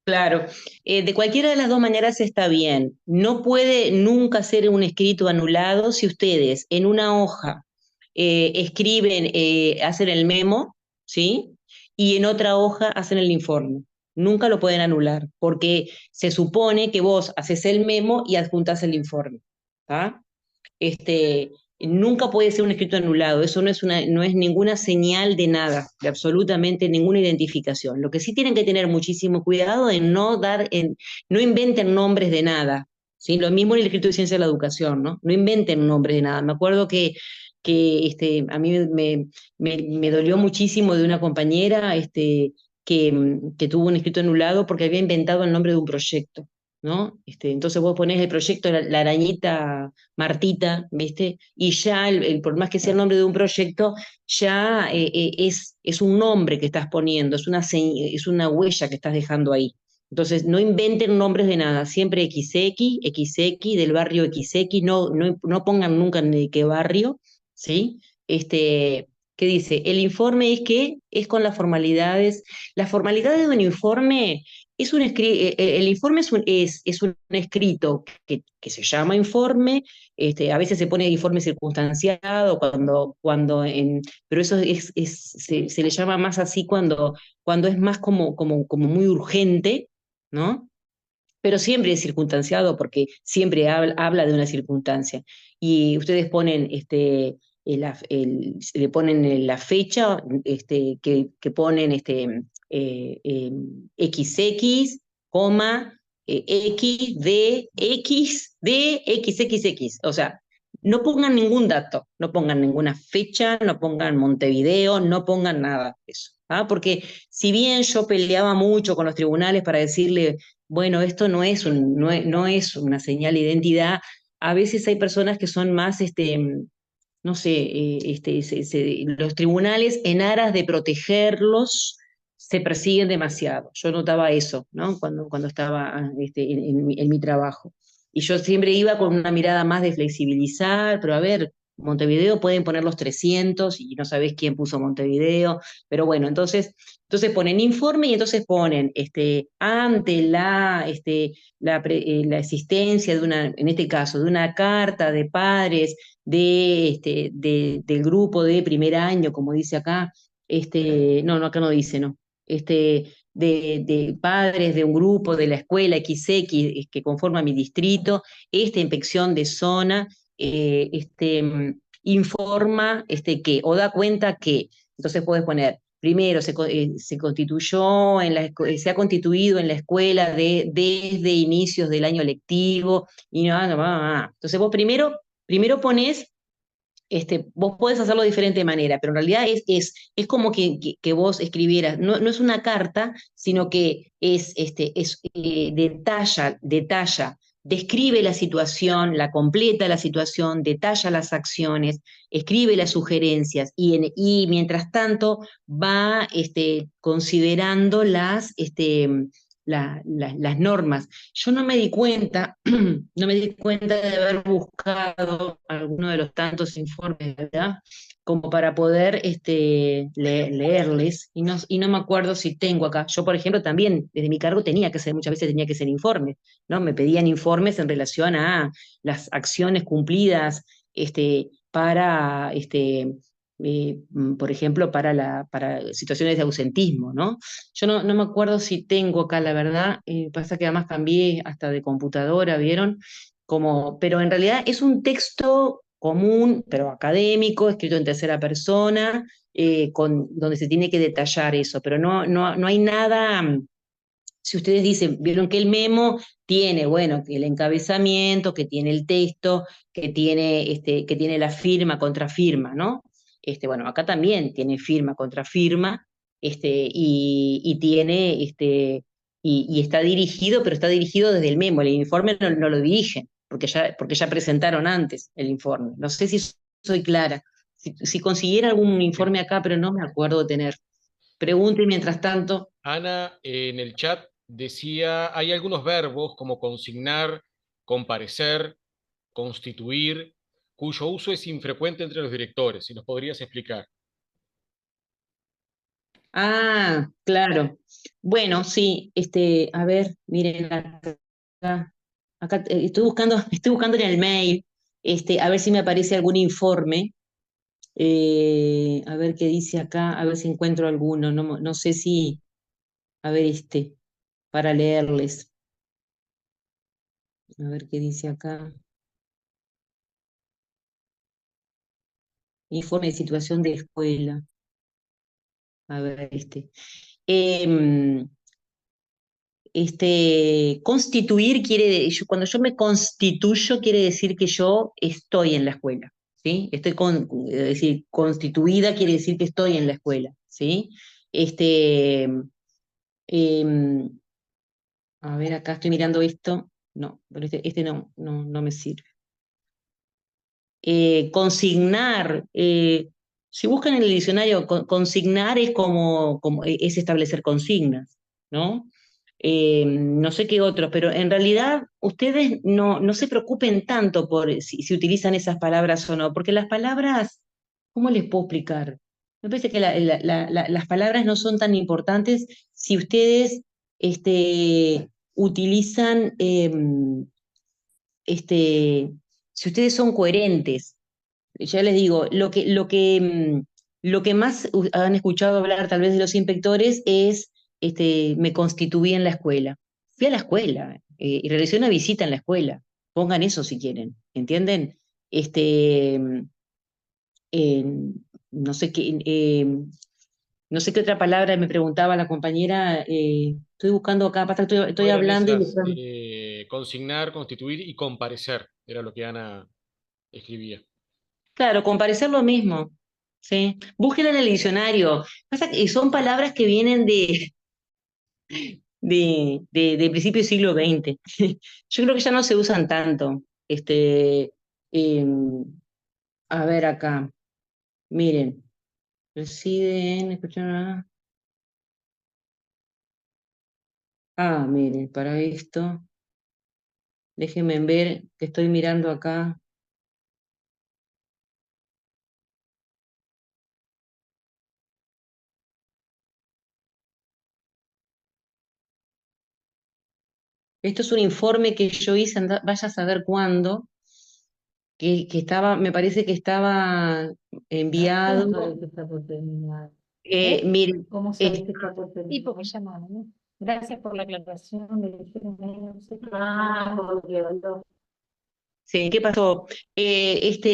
Claro, de cualquiera de las dos maneras está bien. No puede nunca ser un escrito anulado si ustedes en una hoja escriben, hacen el memo, ¿sí? Y en otra hoja hacen el informe. Nunca lo pueden anular, porque se supone que vos haces el memo y adjuntás el informe. ¿Tá? Nunca puede ser un escrito anulado, eso no es ninguna señal de nada, de absolutamente ninguna identificación. Lo que sí tienen que tener muchísimo cuidado en no inventen nombres de nada, ¿sí? Lo mismo en el escrito de ciencia de la educación, ¿no? No inventen nombres de nada. Me acuerdo que a mí me dolió muchísimo de una compañera que tuvo un escrito anulado porque había inventado el nombre de un proyecto. ¿no? Entonces vos ponés el proyecto La Arañita Martita, ¿viste? Y ya, por más que sea el nombre de un proyecto, ya es un nombre que estás poniendo, es una huella que estás dejando ahí. Entonces, no inventen nombres de nada, siempre XX, XX, del barrio XX, no pongan nunca ni de qué barrio, ¿sí? ¿Qué dice? El informe es que es con las formalidades de un informe el informe es un escrito que se llama informe, a veces se pone informe circunstanciado, pero eso se le llama más así cuando es más como muy urgente, ¿no? Pero siempre es circunstanciado porque siempre habla de una circunstancia. Y ustedes ponen, le ponen la fecha, que ponen XX, coma, XXX. O sea, no pongan ningún dato, no pongan ninguna fecha, no pongan Montevideo, no pongan nada de eso. ¿Ah? Porque si bien yo peleaba mucho con los tribunales para decirle bueno, esto no es una señal de identidad. A veces hay personas que son más, no sé, los tribunales en aras de protegerlos se persiguen demasiado. Yo notaba eso, ¿no? Cuando estaba en mi trabajo. Y yo siempre iba con una mirada más de flexibilizar, pero a ver, Montevideo pueden poner los 300 y no sabés quién puso Montevideo, pero bueno, entonces ponen informe y entonces ponen ante la existencia de una, en este caso, de una carta de padres del grupo de primer año, como dice acá, no, acá no dice, no, de padres de un grupo de la escuela XX que conforma mi distrito, esta inspección de zona informa que, o da cuenta que, entonces puedes poner, primero se constituyó se ha constituido en la escuela desde inicios del año lectivo, y entonces vos primero pones vos podés hacerlo de diferente manera, pero en realidad es como que vos escribieras, no es una carta, sino que detalla, describe la situación, la completa la situación, detalla las acciones, escribe las sugerencias y mientras tanto va considerando las normas. Yo no me di cuenta, no me di cuenta de haber buscado alguno de los tantos informes, ¿verdad? Como para poder leerles, y no me acuerdo si tengo acá. Yo, por ejemplo, también desde mi cargo muchas veces tenía que ser informes, ¿no? Me pedían informes en relación a las acciones cumplidas para por ejemplo, para situaciones de ausentismo, ¿no? Yo no me acuerdo si tengo acá, la verdad, pasa que además cambié hasta de computadora, ¿vieron? Pero en realidad es un texto común, pero académico, escrito en tercera persona, donde se tiene que detallar eso, pero no hay nada. Si ustedes dicen, vieron que el memo tiene, bueno, que el encabezamiento, que tiene el texto, que tiene la firma, contrafirma, ¿no? Bueno, acá también tiene firma, contrafirma, y tiene, y está dirigido, pero está dirigido desde el memo. El informe no lo dirigen, porque ya presentaron antes el informe. No sé si soy clara. Si consiguiera algún informe acá, pero no me acuerdo de tener. Pregunte mientras tanto. Ana, en el chat decía, hay algunos verbos como consignar, comparecer, constituir, cuyo uso es infrecuente entre los directores. Si nos podrías explicar. Ah, claro. Bueno, sí, a ver, miren acá, estoy buscando en el mail, a ver si me aparece algún informe, a ver qué dice acá, a ver si encuentro alguno, no sé si, a ver para leerles, a ver qué dice acá. Informe de situación de escuela, a ver Em, constituir cuando yo me constituyo quiere decir que yo estoy en la escuela, ¿sí? Es decir, constituida quiere decir que estoy en la escuela, ¿sí? Este, em, a ver, acá estoy mirando esto. No, pero este no me sirve. Consignar, si buscan en el diccionario, consignar es es establecer consignas, ¿no? No sé qué otros, pero en realidad ustedes no se preocupen tanto por si utilizan esas palabras o no, porque las palabras, ¿cómo les puedo explicar? Me parece que las palabras no son tan importantes si ustedes utilizan, si ustedes son coherentes. Ya les digo, lo que más han escuchado hablar tal vez de los inspectores es, me constituí en la escuela. Fui a la escuela y realicé una visita en la escuela. Pongan eso si quieren, ¿entienden? Este, eh, no sé qué, no sé qué otra palabra me preguntaba la compañera. Estoy buscando acá, pasa que estoy No eran hablando y esas, consignar, constituir y comparecer, era lo que Ana escribía. claro, comparecer lo mismo. Sí. Búsquenla en el diccionario. Pasa que son palabras que vienen de principio del siglo XX. Yo creo que ya no se usan tanto. Eh, a ver acá, miren, residen, escuchan. Miren, para esto, déjenme ver que estoy mirando acá. Esto es un informe que yo hice, vaya a saber cuándo, que estaba, me parece que estaba enviado. ¿Cómo sabes que está por terminar? Miren, ¿Cómo sabes que está por terminar? Y porque llamaron, ¿no? Gracias por la aclaración de no sé qué. Porque habló. sí, ¿qué pasó?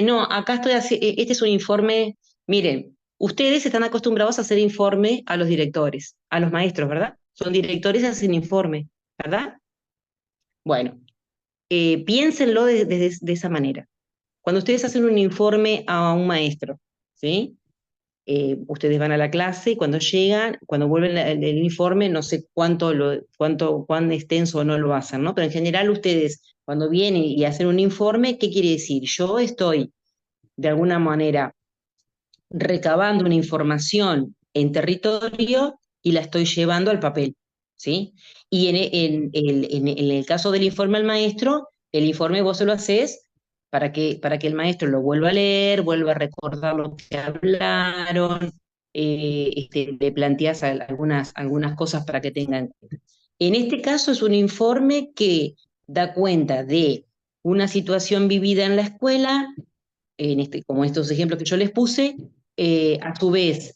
No, acá este es un informe, miren, ustedes están acostumbrados a hacer informe a los directores, a los maestros, ¿verdad? Son directores y hacen informe, ¿verdad? Bueno, piénsenlo de esa manera. Cuando ustedes hacen un informe a un maestro, ¿sí? Ustedes van a la clase y cuando llegan, cuando vuelven el informe, no sé cuán extenso o no lo hacen, ¿no? Pero en general ustedes, cuando vienen y hacen un informe, ¿qué quiere decir? Yo estoy, de alguna manera, recabando una información en territorio y la estoy llevando al papel, ¿sí? Y en el caso del informe al maestro, el informe vos se lo haces para que el maestro lo vuelva a leer, vuelva a recordar lo que hablaron, le planteas algunas cosas para que tengan. En este caso es un informe que da cuenta de una situación vivida en la escuela, como estos ejemplos que yo les puse, a su vez,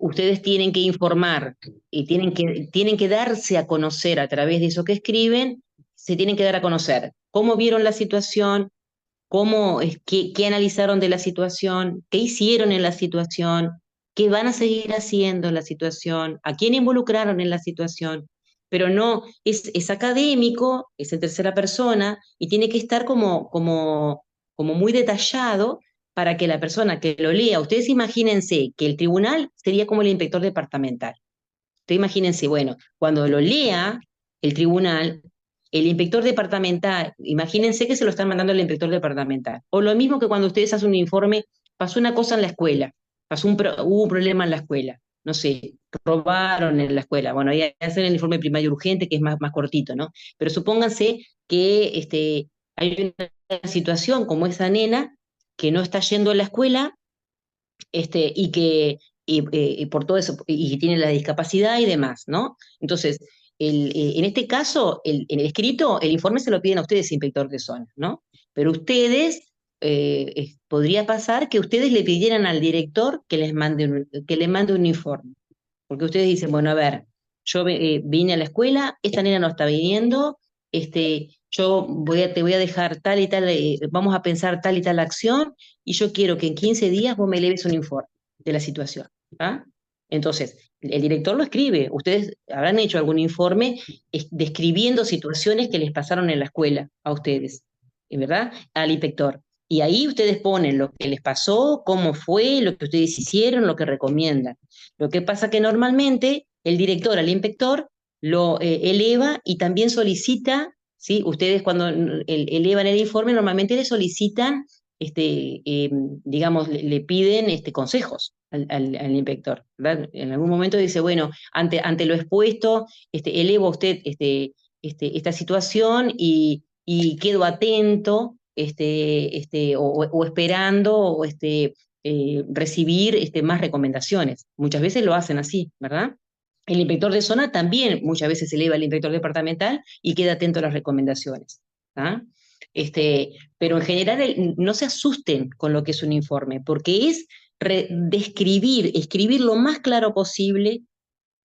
ustedes tienen que informar y tienen que darse a conocer a través de eso que escriben, se tienen que dar a conocer cómo vieron la situación, qué analizaron de la situación, qué hicieron en la situación, qué van a seguir haciendo en la situación, a quién involucraron en la situación, pero no, es académico, es en tercera persona y tiene que estar como muy detallado para que la persona que lo lea, ustedes imagínense que el tribunal sería como el inspector departamental. Ustedes imagínense, bueno, cuando lo lea el tribunal, el inspector departamental, imagínense que se lo están mandando al inspector departamental. O lo mismo que cuando ustedes hacen un informe, pasó una cosa en la escuela, hubo un problema en la escuela, no sé, robaron en la escuela. Bueno, ahí hacen el informe primario urgente, que es más cortito, ¿no? Pero supónganse que hay una situación como esa nena que no está yendo a la escuela y que y por todo eso, y tiene la discapacidad y demás, ¿no? Entonces, en este caso, en el escrito, el informe se lo piden a ustedes, inspector de zona, ¿no? Pero ustedes, podría pasar que ustedes le pidieran al director que le mande un informe, porque ustedes dicen, bueno, a ver, yo vine a la escuela, esta nena no está viniendo, te voy a dejar tal y tal, vamos a pensar tal y tal acción, y yo quiero que en 15 días vos me leves un informe de la situación. ¿Ah? Entonces, el director lo escribe. Ustedes habrán hecho algún informe describiendo situaciones que les pasaron en la escuela a ustedes, ¿verdad? Al inspector. Y ahí ustedes ponen lo que les pasó, cómo fue, lo que ustedes hicieron, lo que recomiendan. Lo que pasa que normalmente el director al inspector lo eleva y también solicita, ¿sí? Ustedes cuando elevan el informe normalmente le solicitan, digamos, le piden consejos al inspector, ¿verdad? En algún momento dice, bueno, ante lo expuesto, elevo a usted esta situación y quedo atento, o esperando, recibir más recomendaciones. Muchas veces lo hacen así, ¿verdad? El inspector de zona también muchas veces eleva al inspector departamental y queda atento a las recomendaciones. ¿Ah? Pero en general no se asusten con lo que es un informe, porque es escribir lo más claro posible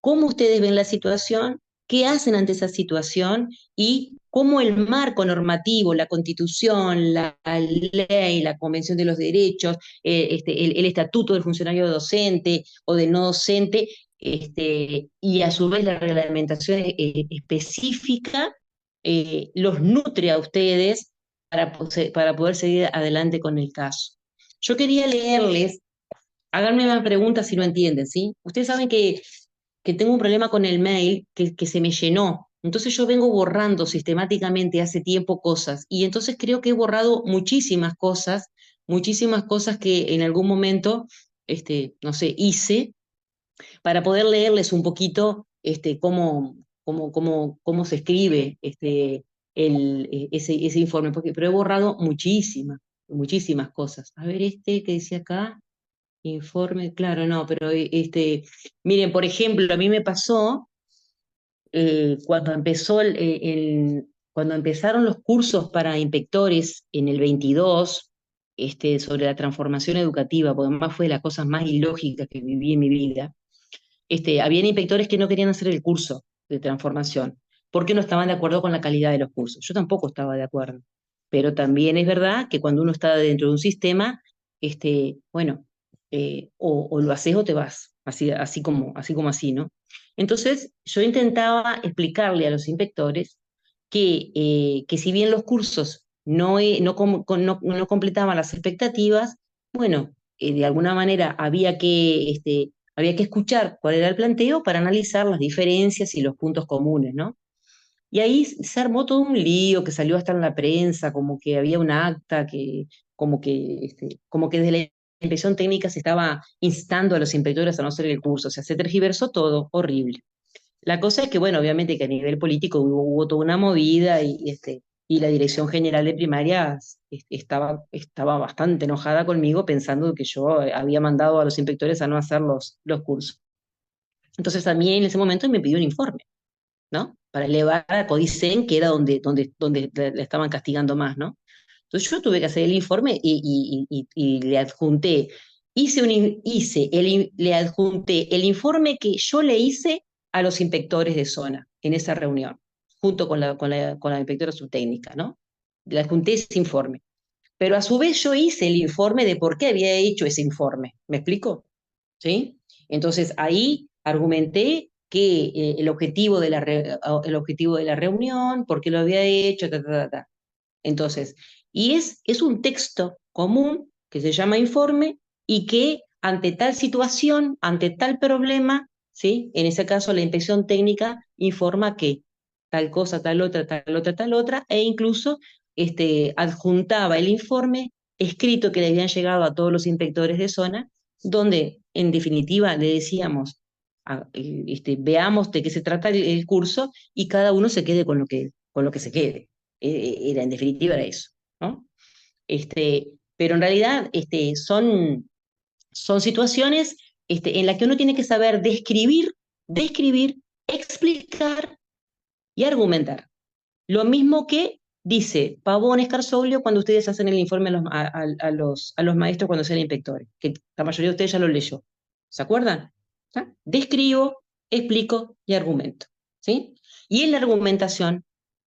cómo ustedes ven la situación, qué hacen ante esa situación y cómo el marco normativo, la Constitución, la ley, la Convención de los Derechos, el Estatuto del Funcionario Docente o del no docente, y a su vez la reglamentación específica, los nutre a ustedes para poder seguir adelante con el caso. Yo quería leerles, háganme una pregunta si no entienden, ¿sí? Ustedes saben que tengo un problema con el mail que se me llenó. Entonces yo vengo borrando sistemáticamente hace tiempo cosas y entonces creo que he borrado muchísimas cosas que en algún momento, no sé, hice para poder leerles un poquito cómo se escribe ese informe, pero he borrado muchísimas cosas. A ver, que decía acá. Informe, claro, no, pero miren, por ejemplo, a mí me pasó cuando empezaron los cursos para inspectores en el 22, sobre la transformación educativa, porque además fue de las cosas más ilógicas que viví en mi vida. Habían inspectores que no querían hacer el curso de transformación porque no estaban de acuerdo con la calidad de los cursos. Yo tampoco estaba de acuerdo, pero también es verdad que cuando uno está dentro de un sistema, bueno, o lo haces o te vas, así como así, ¿no? Entonces yo intentaba explicarle a los inspectores que si bien los cursos no completaban las expectativas, bueno, de alguna manera había que escuchar cuál era el planteo para analizar las diferencias y los puntos comunes, ¿no? Y ahí se armó todo un lío que salió hasta en la prensa, como que había un acta como que desde la inspección técnica se estaba instando a los inspectores a no hacer el curso, o sea, se tergiversó todo, horrible. La cosa es que, bueno, obviamente que a nivel político hubo toda una movida y la Dirección General de Primarias estaba bastante enojada conmigo pensando que yo había mandado a los inspectores a no hacer los cursos. Entonces a mí en ese momento me pidió un informe, ¿no? Para elevar a Codicen, que era donde la estaban castigando más, ¿no? Entonces yo tuve que hacer el informe y le adjunté, le adjunté el informe que yo le hice a los inspectores de zona en esa reunión, junto con la inspectora subtécnica, ¿no? Le adjunté ese informe. Pero a su vez yo hice el informe de por qué había hecho ese informe. ¿Me explico? ¿Sí? Entonces ahí argumenté que el objetivo de la reunión, por qué lo había hecho, ta, ta, ta, ta. Entonces, y es un texto común que se llama informe y que ante tal situación, ante tal problema, ¿sí? En ese caso la inspección técnica informa que tal cosa, tal otra, tal otra, tal otra, e incluso adjuntaba el informe escrito que le habían llegado a todos los inspectores de zona, donde en definitiva le decíamos, veamos de qué se trata el curso y cada uno se quede con lo que se quede. En definitiva era eso, ¿no? Pero en realidad son situaciones en las que uno tiene que saber describir, explicar y argumentar. Lo mismo que dice Pavón Escarzoglio cuando ustedes hacen el informe a los maestros cuando sean inspectores, que la mayoría de ustedes ya lo leyó. ¿Se acuerdan? ¿Ah? Describo, explico y argumento. ¿Sí? Y en la argumentación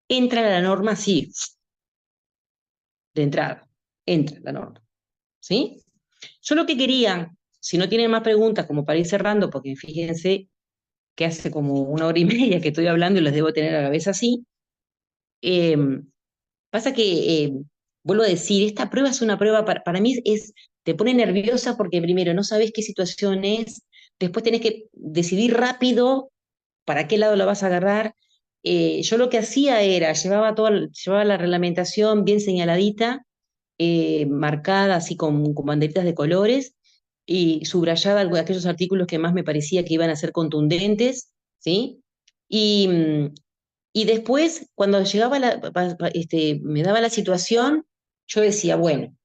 entra la norma así, de entrada, entra la norma. ¿Sí? Yo lo que quería, si no tienen más preguntas, como para ir cerrando, porque fíjense que hace como 1 hora y media que estoy hablando y los debo tener a la vez así, eh, pasa que, vuelvo a decir, esta prueba es una prueba, para mí te pone nerviosa porque primero no sabes qué situación es, después tenés que decidir rápido para qué lado la vas a agarrar. Yo lo que hacía era, llevaba la reglamentación bien señaladita, marcada así con banderitas de colores, y subrayaba aquellos artículos que más me parecía que iban a ser contundentes, ¿sí? Y, y después, cuando llegaba me daba la situación, yo decía, bueno,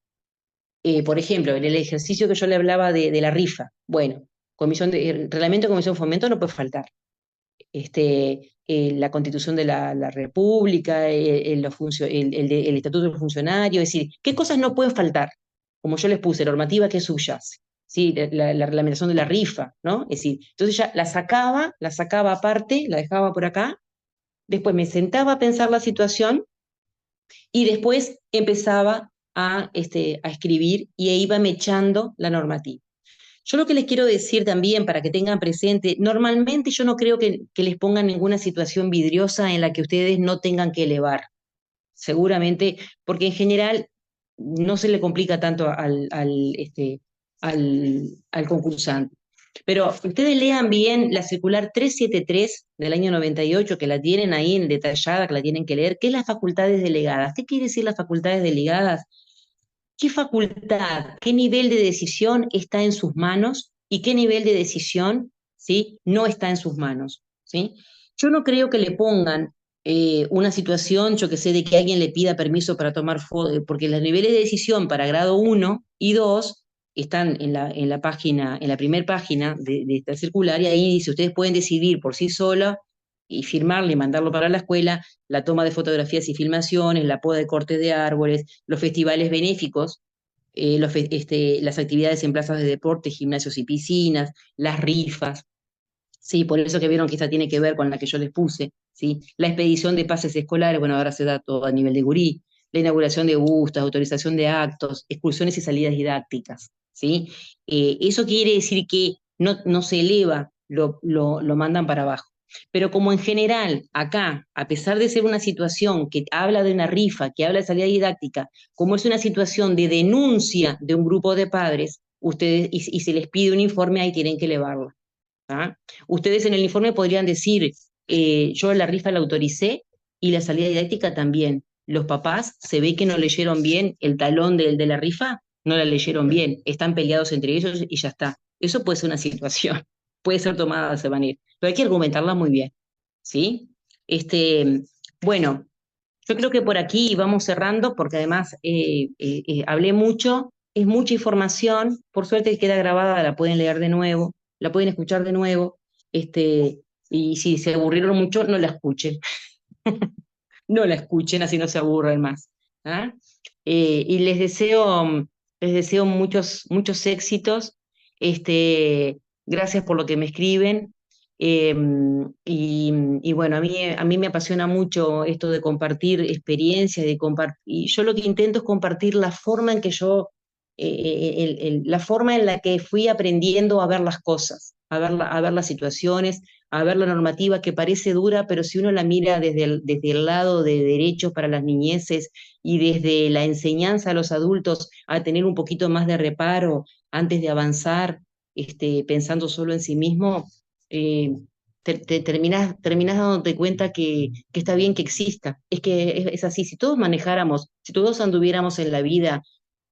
por ejemplo, en el ejercicio que yo le hablaba de la rifa, bueno, reglamento de comisión de fomento no puede faltar. La constitución de la República, el estatuto del funcionario, es decir, ¿qué cosas no pueden faltar? Como yo les puse, normativa que subyace, ¿sí? La reglamentación de la rifa, ¿no? Es decir, entonces ya la sacaba aparte, la dejaba por acá, después me sentaba a pensar la situación y después empezaba a escribir y iba mechando la normativa. Yo lo que les quiero decir también, para que tengan presente, normalmente yo no creo que les pongan ninguna situación vidriosa en la que ustedes no tengan que elevar, seguramente, porque en general no se le complica tanto al concursante. Pero ustedes lean bien la circular 373 del año 98, que la tienen ahí en detallada, que la tienen que leer, que es las facultades delegadas. ¿Qué quiere decir las facultades delegadas? ¿Qué facultad, qué nivel de decisión está en sus manos y qué nivel de decisión, ¿sí?, no está en sus manos? ¿Sí? Yo no creo que le pongan una situación, yo que sé, de que alguien le pida permiso para tomar fotos, porque los niveles de decisión para grado 1 y 2 están en la página, en la primera página de esta circular, y ahí dice, ustedes pueden decidir por sí sola y firmarle y mandarlo para la escuela, la toma de fotografías y filmaciones, la poda de cortes de árboles, los festivales benéficos, las actividades en plazas de deporte, gimnasios y piscinas, las rifas. Sí, por eso que vieron que esta tiene que ver con la que yo les puse, ¿sí? La expedición de pases escolares, bueno, ahora se da todo a nivel de gurí, la inauguración de bustas, autorización de actos, excursiones y salidas didácticas, ¿sí? Eso quiere decir que no se eleva, lo mandan para abajo. Pero como en general, acá, a pesar de ser una situación que habla de una rifa, que habla de salida didáctica, como es una situación de denuncia de un grupo de padres, ustedes, y se les pide un informe, ahí tienen que elevarlo. ¿Ah? Ustedes en el informe podrían decir, yo la rifa la autoricé y la salida didáctica también. Los papás se ve que no leyeron bien el talón de la rifa, no la leyeron bien, están peleados entre ellos y ya está. Eso puede ser una situación, puede ser tomada de esa manera, pero hay que argumentarla muy bien, ¿sí? Bueno, yo creo que por aquí vamos cerrando, porque además hablé mucho, es mucha información, por suerte queda grabada, la pueden leer de nuevo, la pueden escuchar de nuevo, y si se aburrieron mucho, no la escuchen, no la escuchen, así no se aburren más. ¿Ah? Y les deseo muchos éxitos, gracias por lo que me escriben. Eh, y bueno, a mí me apasiona mucho esto de compartir experiencias, y yo lo que intento es compartir la forma en que la forma en la que fui aprendiendo a ver las cosas, a ver las situaciones, a ver la normativa que parece dura, pero si uno la mira desde el lado de derechos para las niñeces y desde la enseñanza a los adultos a tener un poquito más de reparo antes de avanzar, pensando solo en sí mismo, terminás dándote cuenta que está bien que exista. Es que es así, si todos manejáramos, si todos anduviéramos en la vida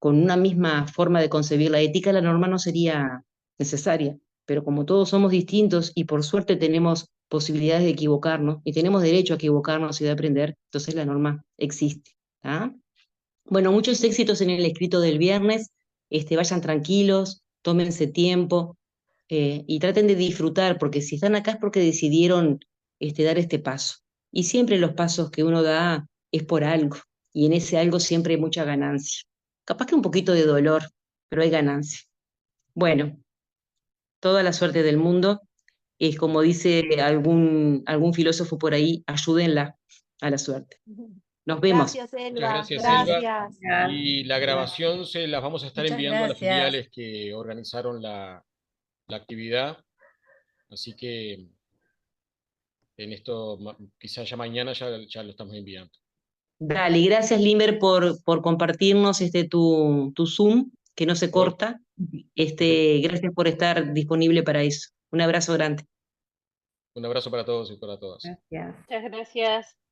con una misma forma de concebir la ética, la norma no sería necesaria. Pero como todos somos distintos y por suerte tenemos posibilidades de equivocarnos y tenemos derecho a equivocarnos y de aprender, entonces la norma existe. ¿Ah? Bueno, muchos éxitos en el escrito del viernes. Vayan tranquilos, tómense tiempo, y traten de disfrutar, porque si están acá es porque decidieron dar este paso. Y siempre los pasos que uno da es por algo, y en ese algo siempre hay mucha ganancia. Capaz que un poquito de dolor, pero hay ganancia. Bueno, toda la suerte del mundo. Es como dice algún filósofo por ahí, ayúdenla a la suerte. Nos vemos. Gracias, Muchas Elba. gracias, Elba. Gracias. Y la grabación se las vamos a estar Muchas enviando a las gracias. filiales que organizaron la actividad. Así que en esto, quizás ya mañana ya lo estamos enviando. Dale, gracias Limber por compartirnos tu Zoom, que no se corta. Gracias por estar disponible para eso. Un abrazo grande. Un abrazo para todos y para todas. Gracias. Muchas gracias.